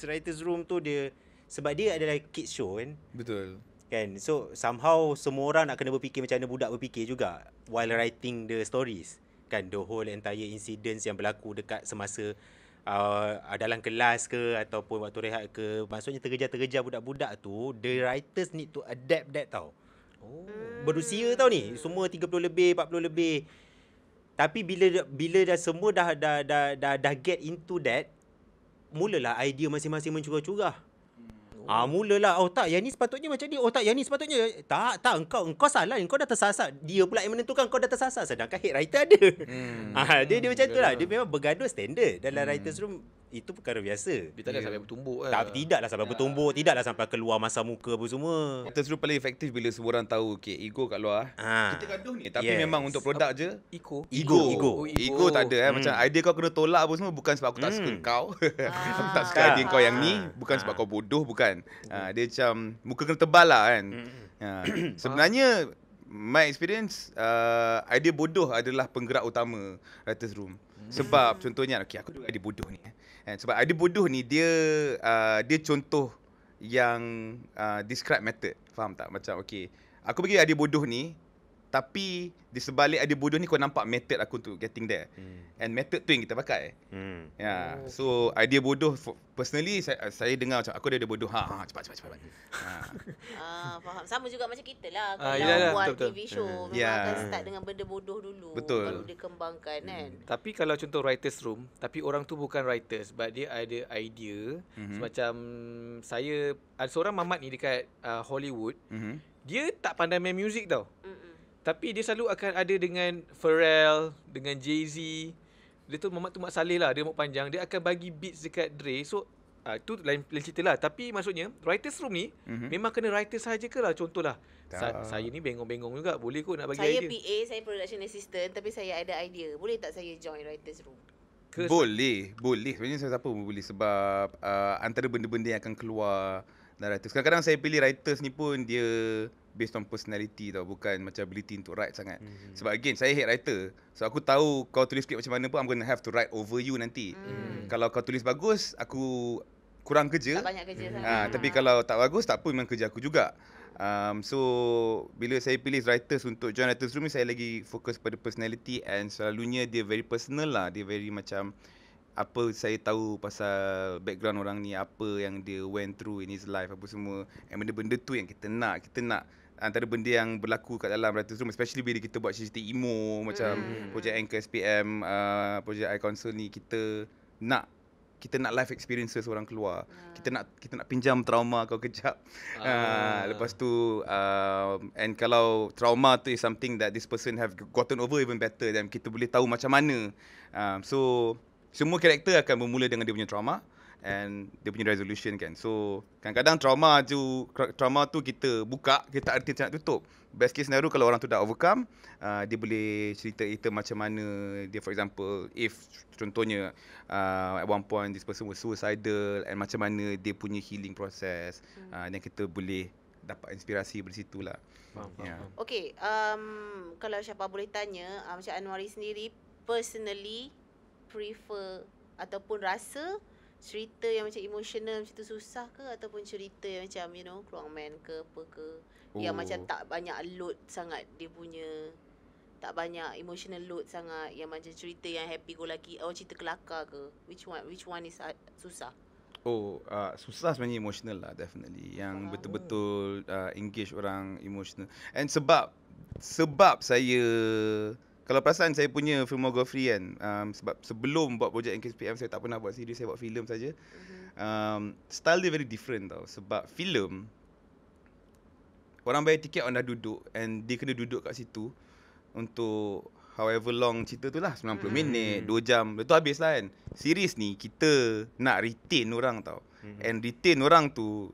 writers room tu dia, sebab dia adalah kids show kan. Betul. Kan, so somehow semua orang nak kena berfikir macam mana budak berfikir juga while writing the stories. Kan, the whole entire incidents yang berlaku dekat semasa dalam kelas ke ataupun waktu rehat ke. Maksudnya terkejar-terkejar budak-budak tu, the writers need to adapt that tau. Berusia tau ni. Semua 30 lebih, 40 lebih. Tapi bila dah semua dah get into that, mulalah idea masing-masing mencurah-curah. Mulalah, tak, yang ni sepatutnya macam ni. Tak, yang ni sepatutnya. Tak, engkau salah. Engkau dah tersasar. Dia pula yang menentukan kau dah tersasar. Sedangkan head writer ada. Dia macam tu lah. Dia memang bergaduh standard. Dalam writers room, itu perkara biasa. Dia tak ada sampai bertumbuk Tidaklah sampai bertumbuk. Tidaklah sampai keluar masa muka apa semua. Writers room paling efektif bila semua orang tahu, okay, ego kat luar. Kita gaduh ni. Tapi memang untuk produk je. Ego tak ada. Macam idea kau kena tolak apa semua. Bukan sebab aku tak suka kau. Aku tak suka idea kau yang ni. Bukan sebab kau bodoh. Bukan. Dia macam muka kena tebal lah kan. Sebenarnya my experience, idea bodoh adalah penggerak utama writers room. Sebab contohnya, okay, aku idea bodoh ni. Sebab idea bodoh ni dia contoh yang describe method. Faham tak? Macam okay, aku bagi idea bodoh ni, tapi di sebalik idea bodoh ni kau nampak method aku untuk getting there. And method tu yang kita pakai. So idea bodoh, personally saya dengar macam aku ada idea bodoh. Cepat. Faham. Sama juga macam kita lah. Kalau yalah, buat betul. TV show, memang akan start dengan benda bodoh dulu. Betul. Baru dikembangkan kan. Tapi kalau contoh writers room, tapi orang tu bukan writers, but dia ada idea. Macam saya, ada seorang mamat ni dekat Hollywood. Dia tak pandai main music tau. Tapi dia selalu akan ada dengan Pharrell, dengan Jay-Z. Dia tu mamat tu Mak Saleh lah, dia rambut panjang. Dia akan bagi beats dekat Dre. So tu lain cerita lah. Tapi maksudnya writers room ni memang kena writer sahaja ke lah. Contohlah saya ni bengong-bengong juga, boleh kot nak bagi Saya idea. PA, saya production assistant, tapi saya ada idea. Boleh tak saya join writers room? Boleh. Sebenarnya siapa pun boleh. Sebab antara benda-benda yang akan keluar dari writers. Kadang-kadang saya pilih writers ni pun dia based on personality tau. Bukan macam ability untuk write sangat. Sebab again, saya head writer. So aku tahu kau tulis skrip macam mana pun, I'm gonna have to write over you nanti. Kalau kau tulis bagus, aku kurang kerja. Tak banyak kerja sangat. Tapi kalau tak bagus, tak apa, memang kerja aku juga. So bila saya pilih writers untuk join writers room ni, saya lagi fokus pada personality. And selalunya dia very personal lah. Dia very macam apa saya tahu pasal background orang ni, apa yang dia went through in his life, apa semua. And benda-benda tu yang kita nak antara benda yang berlaku kat dalam writers room, especially bila kita buat cerita emo macam projek Anchor SPM, projek iCouncil ni, kita nak life experiences orang keluar. Kita nak pinjam trauma kau kejap. Lepas tu and kalau trauma tu is something that this person have gotten over even better, dan kita boleh tahu macam mana. So semua karakter akan bermula dengan dia punya trauma and dia punya resolution kan. So kadang-kadang trauma tu kita buka, kita arti nak tutup. Best case scenario kalau orang tu dah overcome, dia boleh cerita macam mana dia, for example, if contohnya at one point this person was suicidal, and macam mana dia punya healing process. Dan kita boleh dapat inspirasi dari situ lah. Faham. Okay, kalau Syafa boleh tanya, macam Anwari sendiri personally prefer ataupun rasa cerita yang macam emotional macam tu susah ke, ataupun cerita yang macam Keluarman ke apa ke, yang macam tak banyak load sangat, dia punya tak banyak emotional load sangat, yang macam cerita yang happy go lucky, cerita kelakar ke, which one is susah? Susah sebenarnya emotional lah, definitely. Yang betul-betul engage orang emotional. And sebab saya, kalau perasan saya punya filmography kan, sebab sebelum buat projek NKSPM saya tak pernah buat series, saya buat filem saja. Style dia very different tau. Sebab filem, orang bayar tiket, orang dah duduk, and dia kena duduk kat situ untuk however long cerita tu lah, 90 minit, 2 jam, lepas tu habis lah kan. Series ni kita nak retain orang tau. And retain orang tu,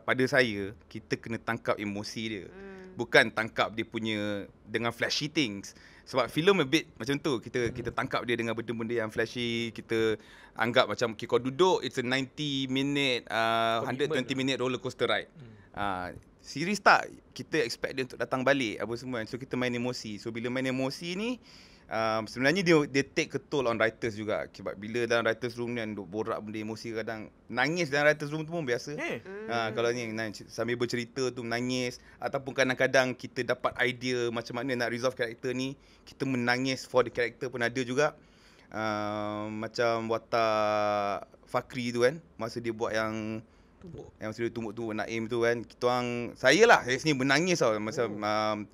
pada saya, kita kena tangkap emosi dia. Bukan tangkap dia punya dengan flashy things. Sebab filem a bit macam tu, kita tangkap dia dengan benda-benda yang flashy. Kita anggap macam okay, kau duduk, it's a 90 minute 120 minute roller coaster ride. Series tak, kita expect dia untuk datang balik apa semua. So kita main emosi. So bila main emosi ni, sebenarnya dia take a toll on writers juga. Sebab bila dalam writers room ni duk borak benda emosi, kadang nangis dalam writers room tu pun biasa. Kalau ni sambil bercerita tu menangis, ataupun kadang-kadang kita dapat idea macam mana nak resolve karakter ni, kita menangis for the character pun ada juga. Macam watak Fakri tu kan, masa dia buat yang Yang mesti tumbuk-tumbuk Naim tu kan. Saya sini menangis tau masa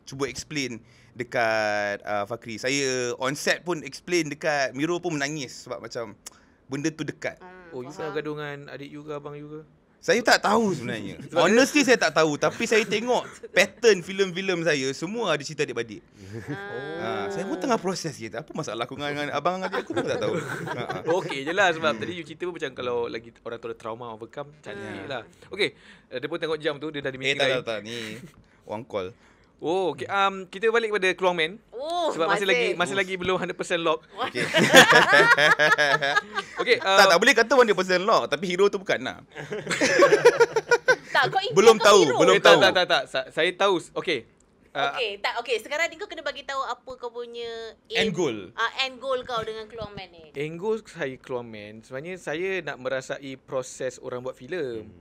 cuba explain dekat Fakri. Saya on set pun explain dekat Miro pun menangis sebab macam benda tu dekat. Oh, you kan gaduh dengan adik you ke abang you ke? Saya tak tahu sebenarnya. Honestly saya tak tahu, tapi saya tengok pattern filem-filem saya semua ada cerita adik-beradik. Saya pun tengah proses gitu. Apa masalah aku dengan abang adik aku pun tak tahu. Okey je lah sebab tadi you cerita pun macam kalau lagi orang tu ada trauma overcome, cantik lah. Okey, dia pun tengok jam tu, dia dah di meeting lain. Tak. Ni one call. Oh, okey. Kita balik kepada Keluang Man. Sebab masih lagi belum 100% lock. Okay. Okey, tak boleh kata 100% lock, tapi hero tu bukan lah. Tak, kau Belum kau tahu, hero. belum tak, tahu. tak. Saya tahu. Okey. Okey, sekarang ni kau kena bagi tahu apa kau punya End goal. End goal kau dengan Keluang Man ni. Angle saya Keluang Man, sebenarnya saya nak merasai proses orang buat filem.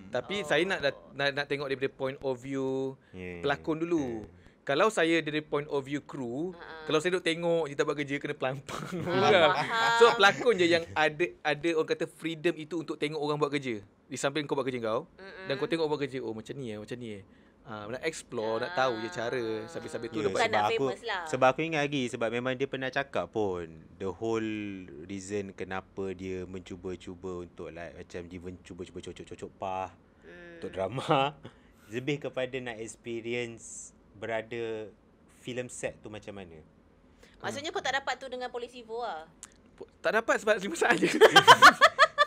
Tapi saya nak tengok daripada point of view pelakon dulu. Kalau saya dari point of view kru, kalau saya duk tengok je tak buat kerja kena pelan-pelan. So pelakon je yang ada orang kata freedom itu untuk tengok orang buat kerja. Di samping kau buat kerja kau dan kau tengok buat kerja, oh macam ni. Nak explore, nak tahu je cara sambil-sambil tu Bukan dapat. nak famous lah. Sebab aku ingat lagi, sebab memang dia pernah cakap pun the whole reason kenapa dia mencuba-cuba untuk like macam dia cuba-cuba cocok-cocok pah untuk drama lebih kepada nak experience berada filem set tu macam mana. Maksudnya kau tak dapat tu dengan Polisivo lah. Tak dapat sebab 5 saat je.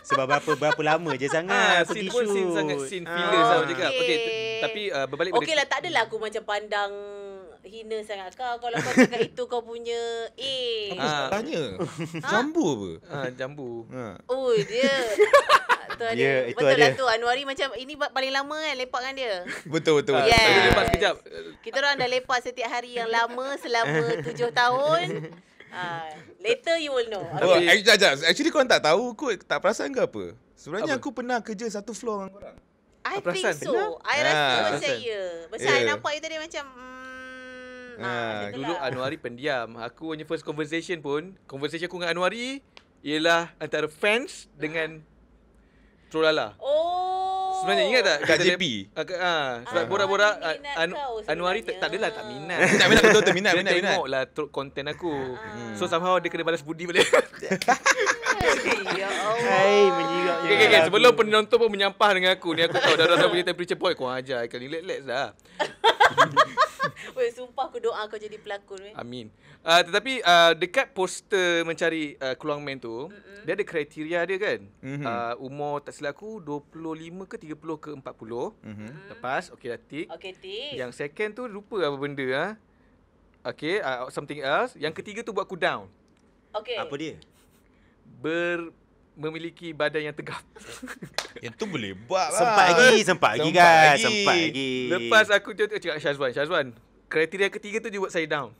Sebab berapa lama je sangat pergi Scene pun shoot. scene filler saya cakap. Okey, tapi berbalik pada Okey lah, tak adalah aku macam pandang hina sangat kau. Kalau kau cakap itu kau punya Tanya. Jambu apa? jambu. Oh dia tu ada. Ya, itu Betul ada. lah tu Anwari macam ini paling lama kan lepak dengan dia. Betul. Yeah. Saya lepas sekejap. Kita orang dah lepak setiap hari yang lama selama 7 tahun. Later you will know. Oh, actually korang tak tahu kot, tak perasan ke apa? Sebenarnya aku pernah kerja satu floor dengan korang. I think perasan? so. I rasa macam perasan. ya. Pasal I Ya. nampak you tadi macam Dulu Anwari pendiam. Aku punya first conversation aku dengan Anwari ialah antara fans dengan Trolala. Oh. Sebenarnya ingat tak? Kat kita JP? Sebab borak-borak minat kau Anwari sebenarnya. tak adalah tak minat. Minat betul minat. Dia tengok lah konten aku. So somehow dia kena balas budi balik. Ya Allah. Hai, menyirak je. Okay, sebelum penonton pun menyampah dengan aku ni, aku tahu dah punya temperature point. Kau ajar kali relax dah. Weh, sumpah aku doa kau jadi pelakon weh. Amin. Tetapi dekat poster mencari Keluang Man tu, dia ada kriteria dia kan. Umur tak silap aku 25 ke 30 ke 40. Lepas okey dah tick. Okey, tik. Yang second tu lupa apa benda Okay, something else. Yang ketiga tu buat aku down. Okey. Apa dia? Memiliki badan yang tegap. Yang tu boleh buat lah. Sempat lagi. Lepas aku cakap Syazwan, kriteria ketiga tu dia buat saya down.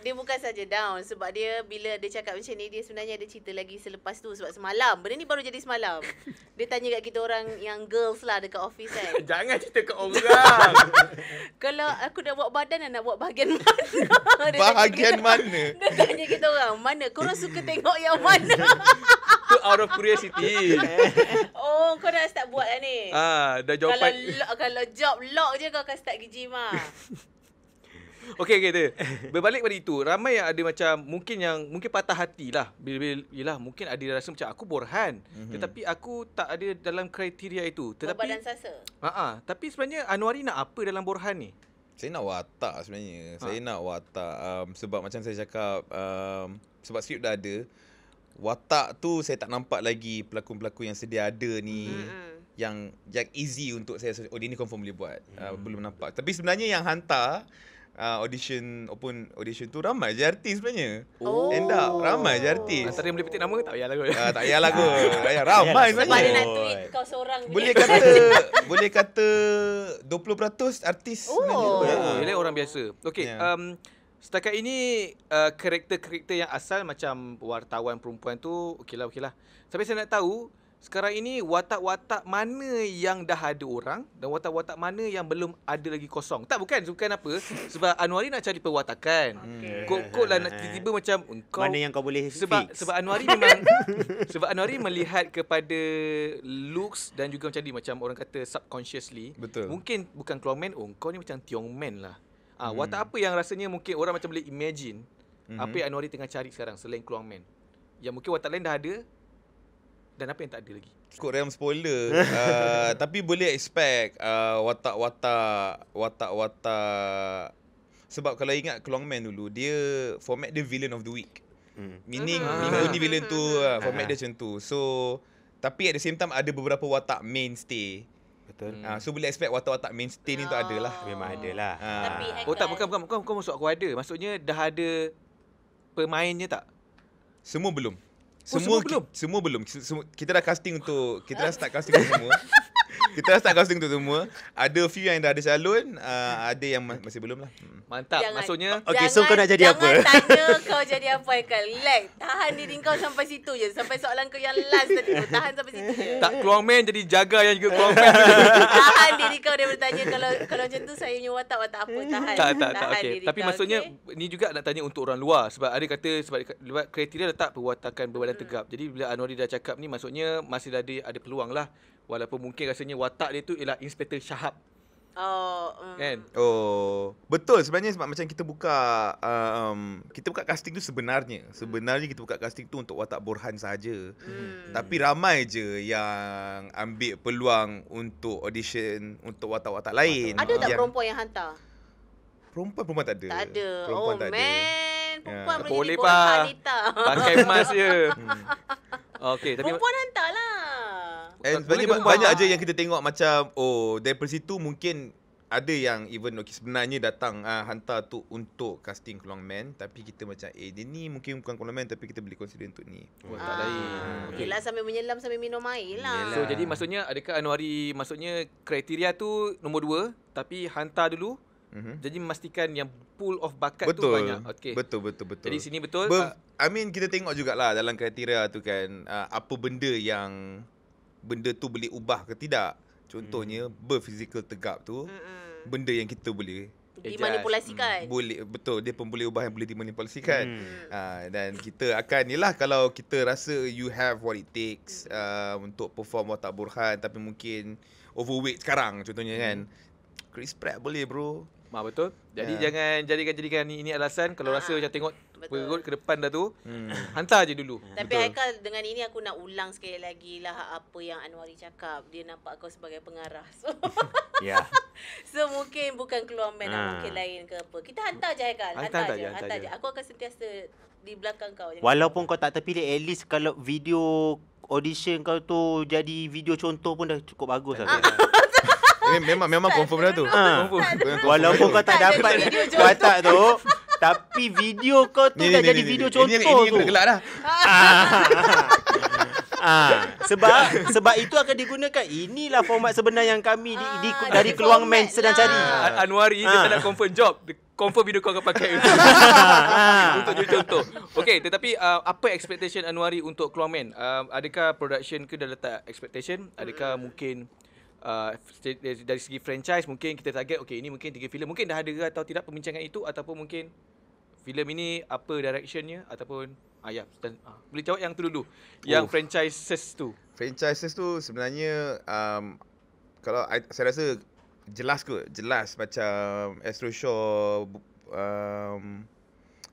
Dia bukan saja down sebab dia bila dia cakap macam ni dia sebenarnya ada cerita lagi selepas tu sebab semalam. Benda ni baru jadi semalam. Dia tanya kat kita orang yang girls lah dekat office kan. Jangan cerita kat orang. Kalau aku nak buat badan nak buat bahagian mana? Bahagian mana? Dia tanya kita orang, mana? Korang suka tengok yang mana? Tu out of curiosity. Oh, kau dah start buat lah ni. Dah jawapan. Kalau job lock je kau akan start pergi gym lah. Okey tu. Berbalik pada itu, ramai yang ada macam mungkin patah hati lah. Bila yalah mungkin ada rasa macam aku Borhan. Tetapi aku tak ada dalam kriteria itu. Tetapi Berbadan sasa. tapi sebenarnya Anwari nak apa dalam Borhan ni? Saya nak watak sebenarnya. Saya nak watak sebab macam saya cakap sebab skrip dah ada. Watak tu saya tak nampak lagi pelakon-pelakon yang sedia ada ni yang easy untuk saya. Oh dia ni confirm boleh buat. Belum nampak. Tapi sebenarnya yang hantar audition tu ramai je artis sebenarnya. End up ramai je artis. Antara yang boleh petik nama tak payahlah kot. Tak payahlah kot. Ramai Sebab dia sebenarnya. nak tweet kau seorang je. Boleh kata 20% artis sebenarnya. Ialah orang biasa. Okey, setakat ini karakter-karakter yang asal macam wartawan perempuan tu okeylah. Tapi saya nak tahu sekarang ini watak-watak mana yang dah ada orang dan watak-watak mana yang belum ada lagi kosong. Bukan apa. Sebab Anwari nak cari perwatakan. Kok lah nak tiba-tiba macam engkau Mana yang kau boleh sebab Anwari memang sebab Anwari melihat kepada looks dan juga macam orang kata subconsciously. Betul. Mungkin bukan Clawman, kau ni macam Tiong Man lah. Watak apa yang rasanya mungkin orang macam boleh imagine apa yang Anwari tengah cari sekarang selain Clawman. Yang mungkin watak lain dah ada dan apa yang tak ada lagi. Cukup realm spoiler. Tapi boleh expect watak-watak. Sebab kalau ingat Clawman dulu, dia format dia villain of the week. Meaning minggu ni villain tu, format dia macam tu. So tapi at the same time ada beberapa watak mainstay. Betul. So boleh expect watak-watak mainstay ni tu adalah. Memang ada lah. Tapi bukan maksud aku ada. Maksudnya dah ada pemainnya tak? Semua belum. Belum? Semua belum. Kita dah casting untuk, kita dah start casting untuk semua. Kita dah start casting untuk semua. Ada few yang dah ada calon, ada yang masih belum lah. Mantap. Maksudnya Okay, so kau nak jadi apa? Jangan tanya kau jadi apa, Haikal. Relax. Tahan diri kau sampai situ je. Sampai soalan kau yang last tadi tu. Tahan sampai situ je. tak Clawman jadi jaga yang juga Clawman. Tahan diri kau dia bertanya kalau macam tu saya punya watak apa. Tahan. tak Tahan okey. diri Tapi kau, maksudnya okey? ni juga nak tanya untuk orang luar sebab ada kata sebab kriteria letak perwatakan berbadan tegap. Jadi bila Anwari dah cakap ni maksudnya masih ada peluang lah. Walaupun mungkin rasanya watak dia tu ialah Inspektor Shahab. Kan? Betul sebenarnya sebab macam kita buka casting tu sebenarnya kita buka casting tu untuk watak Borhan saja. Tapi ramai je yang ambil peluang untuk audition untuk watak-watak lain. Ada tak perempuan yang hantar? Perempuan tak ada. Tak ada. Perempuan tak ada. Man. Perempuan boleh Boleh, jadi Pak. wanita. Pakai emas je. Okey, tapi Perempuan hantar lah. And Boleh sebenarnya ke banyak perempuan? aja yang kita tengok macam daripada situ mungkin ada yang even sebenarnya datang hantar tu untuk casting Clawman, tapi kita macam dia ni mungkin bukan Clawman tapi kita boleh consider untuk ni. watak lain. Okey. Yelah, sambil menyelam sambil minum air lah. So jadi maksudnya adakah Anwari maksudnya kriteria tu nombor 2 tapi hantar dulu. Jadi memastikan yang pool of bakat tu banyak. Okey. Betul. Jadi sini betul. I mean kita tengok jugalah dalam kriteria tu kan apa benda yang benda tu boleh ubah ke tidak. Contohnya berfizikal tegap tu benda yang kita boleh dimanipulasikan. boleh, betul, dia pun boleh ubah yang boleh dimanipulasikan. Dan kita akan kalau kita rasa you have what it takes untuk perform watak Borhan tapi mungkin overweight sekarang contohnya kan, Chris Pratt boleh bro. Betul. Jadi jangan jadikan ini alasan kalau rasa macam tengok perut ke depan dah tu. Hantar je dulu. Tapi Haikal, dengan ini aku nak ulang sekali lagi lah apa yang Anwari cakap. Dia nampak kau sebagai pengarah. So, so mungkin bukan Clawman lah, mungkin lain ke apa. Kita hantar je Haikal. Hantar je. Aku akan sentiasa di belakang kau. Walaupun kau tak terpilih, at least kalau video audition kau tu jadi video contoh pun dah cukup bagus lah. Memang confirm dah tu. Walaupun kau tak dapat watak tu, tapi video kau tu dah jadi video contoh tu. Ini kena gelak dah. Sebab itu akan digunakan. Inilah format sebenar yang kami dari Clawman sedang cari. Anwari dia tak nak confirm job. Confirm video kau akan pakai untuk jadi contoh. Okey, tetapi apa expectation Anwari untuk Clawman? Adakah production ke dah letak expectation? Adakah mungkin dari segi franchise mungkin kita target okey ini mungkin 3 filem mungkin dah ada ke atau tidak perbincangan itu, ataupun mungkin filem ini apa directionnya ataupun boleh jawab yang tu dulu. Yang franchises tu Sebenarnya kalau saya rasa jelas macam Astro Shaw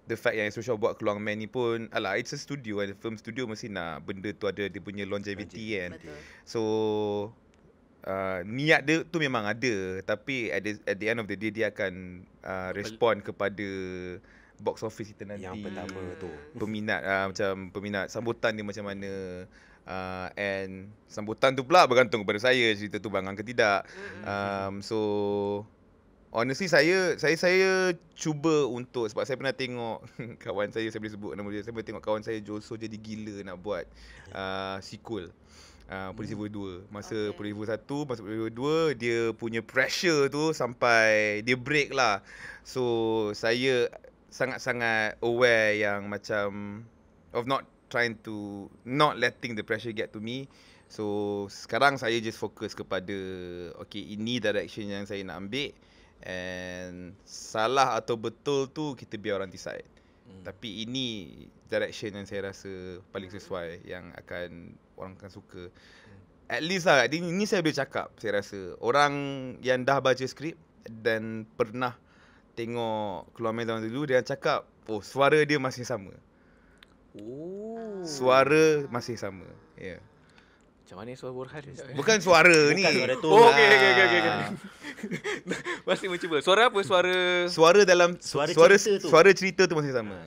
the fact yang Astro Shaw buat Clawman ni pun it's a studio, film studio mesti nak benda tu ada dia punya longevity kan. Betul. So niat dia tu memang ada, tapi at the end of the day dia akan respond kepada box office kita nanti. Yang pertama tu peminat sambutan dia macam mana. And sambutan tu pula bergantung kepada saya cerita tu bangang ke tidak. So honestly saya cuba untuk, sebab saya pernah tengok kawan saya boleh sebut nama dia, saya pernah tengok kawan saya Joso jadi gila nak buat sequel Police Evo 2. Masa Police Evo 1, masa Police Evo 2 dia punya pressure tu sampai dia break lah. So saya sangat-sangat aware yang macam of not letting the pressure get to me. So sekarang saya just fokus kepada okay, ini direction yang saya nak ambil, and salah atau betul tu kita biar orang decide. Tapi ini direction yang saya rasa paling sesuai, yang orang akan suka. At least lah, ini saya boleh cakap, saya rasa orang yang dah baca skrip dan pernah tengok Keluar Main zaman dulu, dia cakap, oh, suara dia masih sama. Suara masih sama. Ya. Yeah. Macam mana suara Borhan? Bukan suara ni. Bukan suara tu. Oh, okey. Masih mencuba. Suara apa? Suara dalam suara cerita tu masih sama.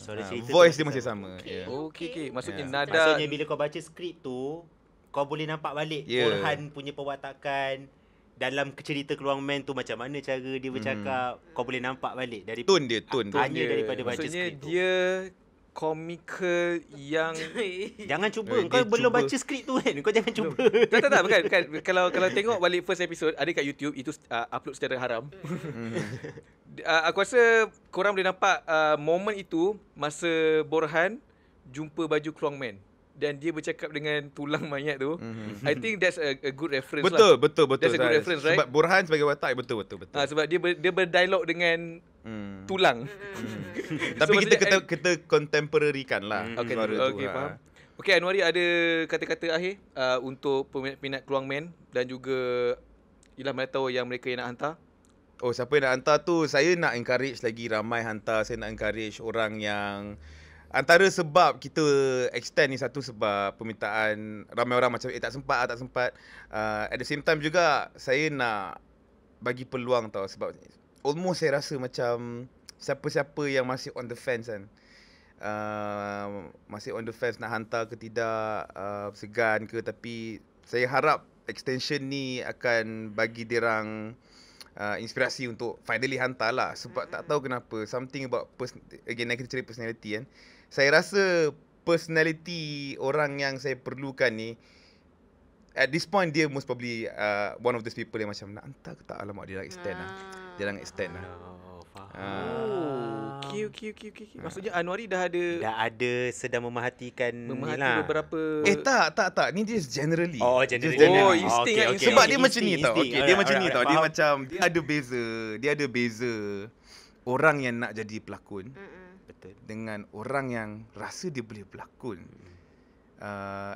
Voice dia masih sama. Okey. Maksudnya nada. Maksudnya bila kau baca skrip tu, kau boleh nampak balik Borhan punya perwatakan dalam cerita Keluar Main tu, macam mana cara dia bercakap. Kau boleh nampak balik dari tone dia. Hanya daripada baca maksudnya skrip tu. dia komikal yang jangan cuba. Kau belum baca skrip tu kan. Kau jangan cuba. Tak bukan. Kalau tengok balik first episode ada kat YouTube, itu upload secara haram. Aku rasa korang boleh nampak momen itu masa Borhan jumpa baju Keluar Main dan dia bercakap dengan tulang mayat tu. I think that's a good reference. Betul. That's a good reference, right? Sebab Borhan sebagai watak betul. Sebab dia berdialog dengan tulang. Tapi kita contemporary kan lah. Okay, faham. Okay, Anwari ada kata-kata akhir untuk peminat Keluar Main dan juga mana tahu yang mereka yang nak hantar. Oh, siapa yang nak hantar tu, saya nak encourage lagi ramai hantar. Saya nak encourage orang yang, antara sebab kita extend ni, satu sebab permintaan ramai orang macam tak sempat. At the same time juga saya nak bagi peluang tau, sebab almost saya rasa macam siapa-siapa yang masih on the fence kan, masih on the fence nak hantar ke tidak, segan ke, tapi saya harap extension ni akan bagi dirang inspirasi untuk finally hantar lah. Sebab tak tahu kenapa, something about again kita cari personality kan. Saya rasa personality orang yang saya perlukan ni, at this point dia most probably one of those people yang macam nak hantar ke tak, alamak dia nak extend lah. Dia nak extend lah. Okay. Maksudnya Anwari dah ada sedang memerhatikan beberapa. Tak. Ni dia generally. Oh, generally. Oh, insting. Okay. Sebab dia macam ni tau. Insting. Dia macam ni tau. Dia Faham. macam dia ada beza orang yang nak jadi pelakon. Betul. Dengan orang yang rasa dia boleh berlakon.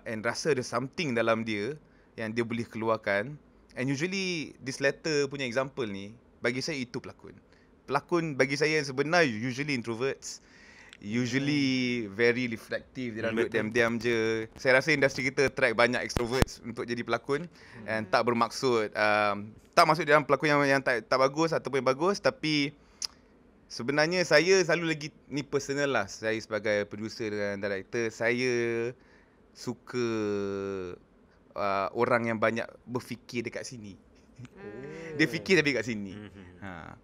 And rasa ada something dalam dia yang dia boleh keluarkan. And usually this letter punya example ni, bagi saya itu pelakon. Pelakon bagi saya yang sebenar usually introverts, usually very reflective, dia duduk diam-diam je. Saya rasa industri kita attract banyak extroverts untuk jadi pelakon, and tak bermaksud tak masuk dalam pelakon yang tak bagus ataupun yang bagus, tapi sebenarnya saya selalu lagi, ni personal lah, saya sebagai producer dan director, saya suka orang yang banyak berfikir dekat sini. Dia fikir tapi kat sini.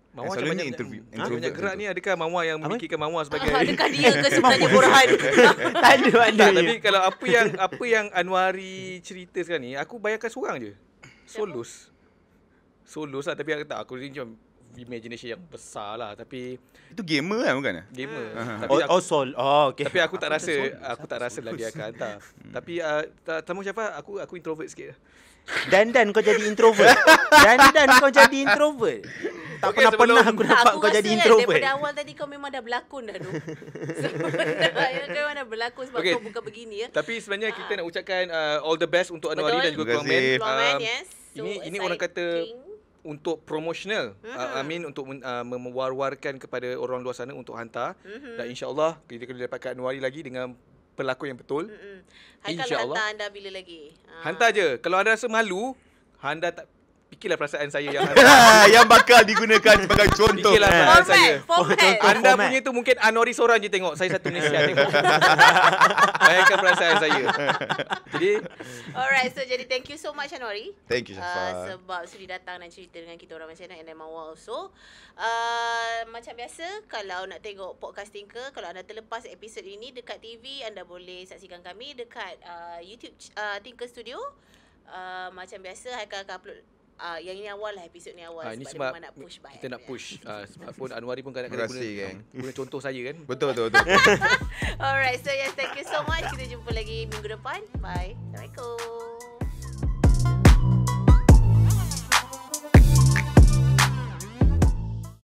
Mawar macam banyak interview. Banyak gerak ni, adakah Mawar yang memikirkan Mawar sebagai adakah dia ke sebenarnya Borhan? Tak ada. Tapi kalau apa yang Anwari cerita sekarang ni, aku bayangkan seorang je. Solos lah, tapi aku ni macam imagination yang besar lah, tapi itu gamer kan, bukan? Gamer. Okay. Tapi aku tak rasa lah dia akan hantar. Tapi tamu siapa? Aku introvert sikit lah. Dan kau jadi introvert. Tak pernah aku nampak kau jadi introvert. Daripada awal tadi kau memang dah berlakon dah tu. Sebenarnya kau memang dah berlakon sebab kau bukan begini ya. Tapi sebenarnya kita nak ucapkan all the best untuk Anwari dan juga Keluar Main. Yes. Ini orang kata untuk promotional, untuk mewar-warkan kepada orang luar sana untuk hantar. Dan insyaAllah kita kena dapatkan Anwari lagi dengan pelakon yang betul. InsyaAllah. Hantar anda bila lagi? Hantar je. Kalau anda rasa malu, anda tak fikirlah perasaan saya yang yang bakal digunakan sebagai contoh. Fikirlah perasaan saya. Format. Anda punya tu mungkin Anwari seorang je tengok. Saya satu Malaysia tengok. Bayangkan perasaan saya. Jadi alright, so jadi thank you so much Anwari. Thank you Syafa. Sebab sudi datang dan cerita dengan kita orang Malaysia and then Mawar also. Macam biasa, kalau nak tengok podcasting ke, kalau anda terlepas episod ini dekat TV, anda boleh saksikan kami dekat YouTube Tinker Studio. Macam biasa Haikal akan upload yang ini awal lah, episod ni awal. Ini sebab sebab nak push kita nak push. Sebab pun Anwari pun kadang-kadang guna contoh saya kan. Betul. Alright, so yes, thank you so much. Kita jumpa lagi minggu depan. Bye. Assalamualaikum.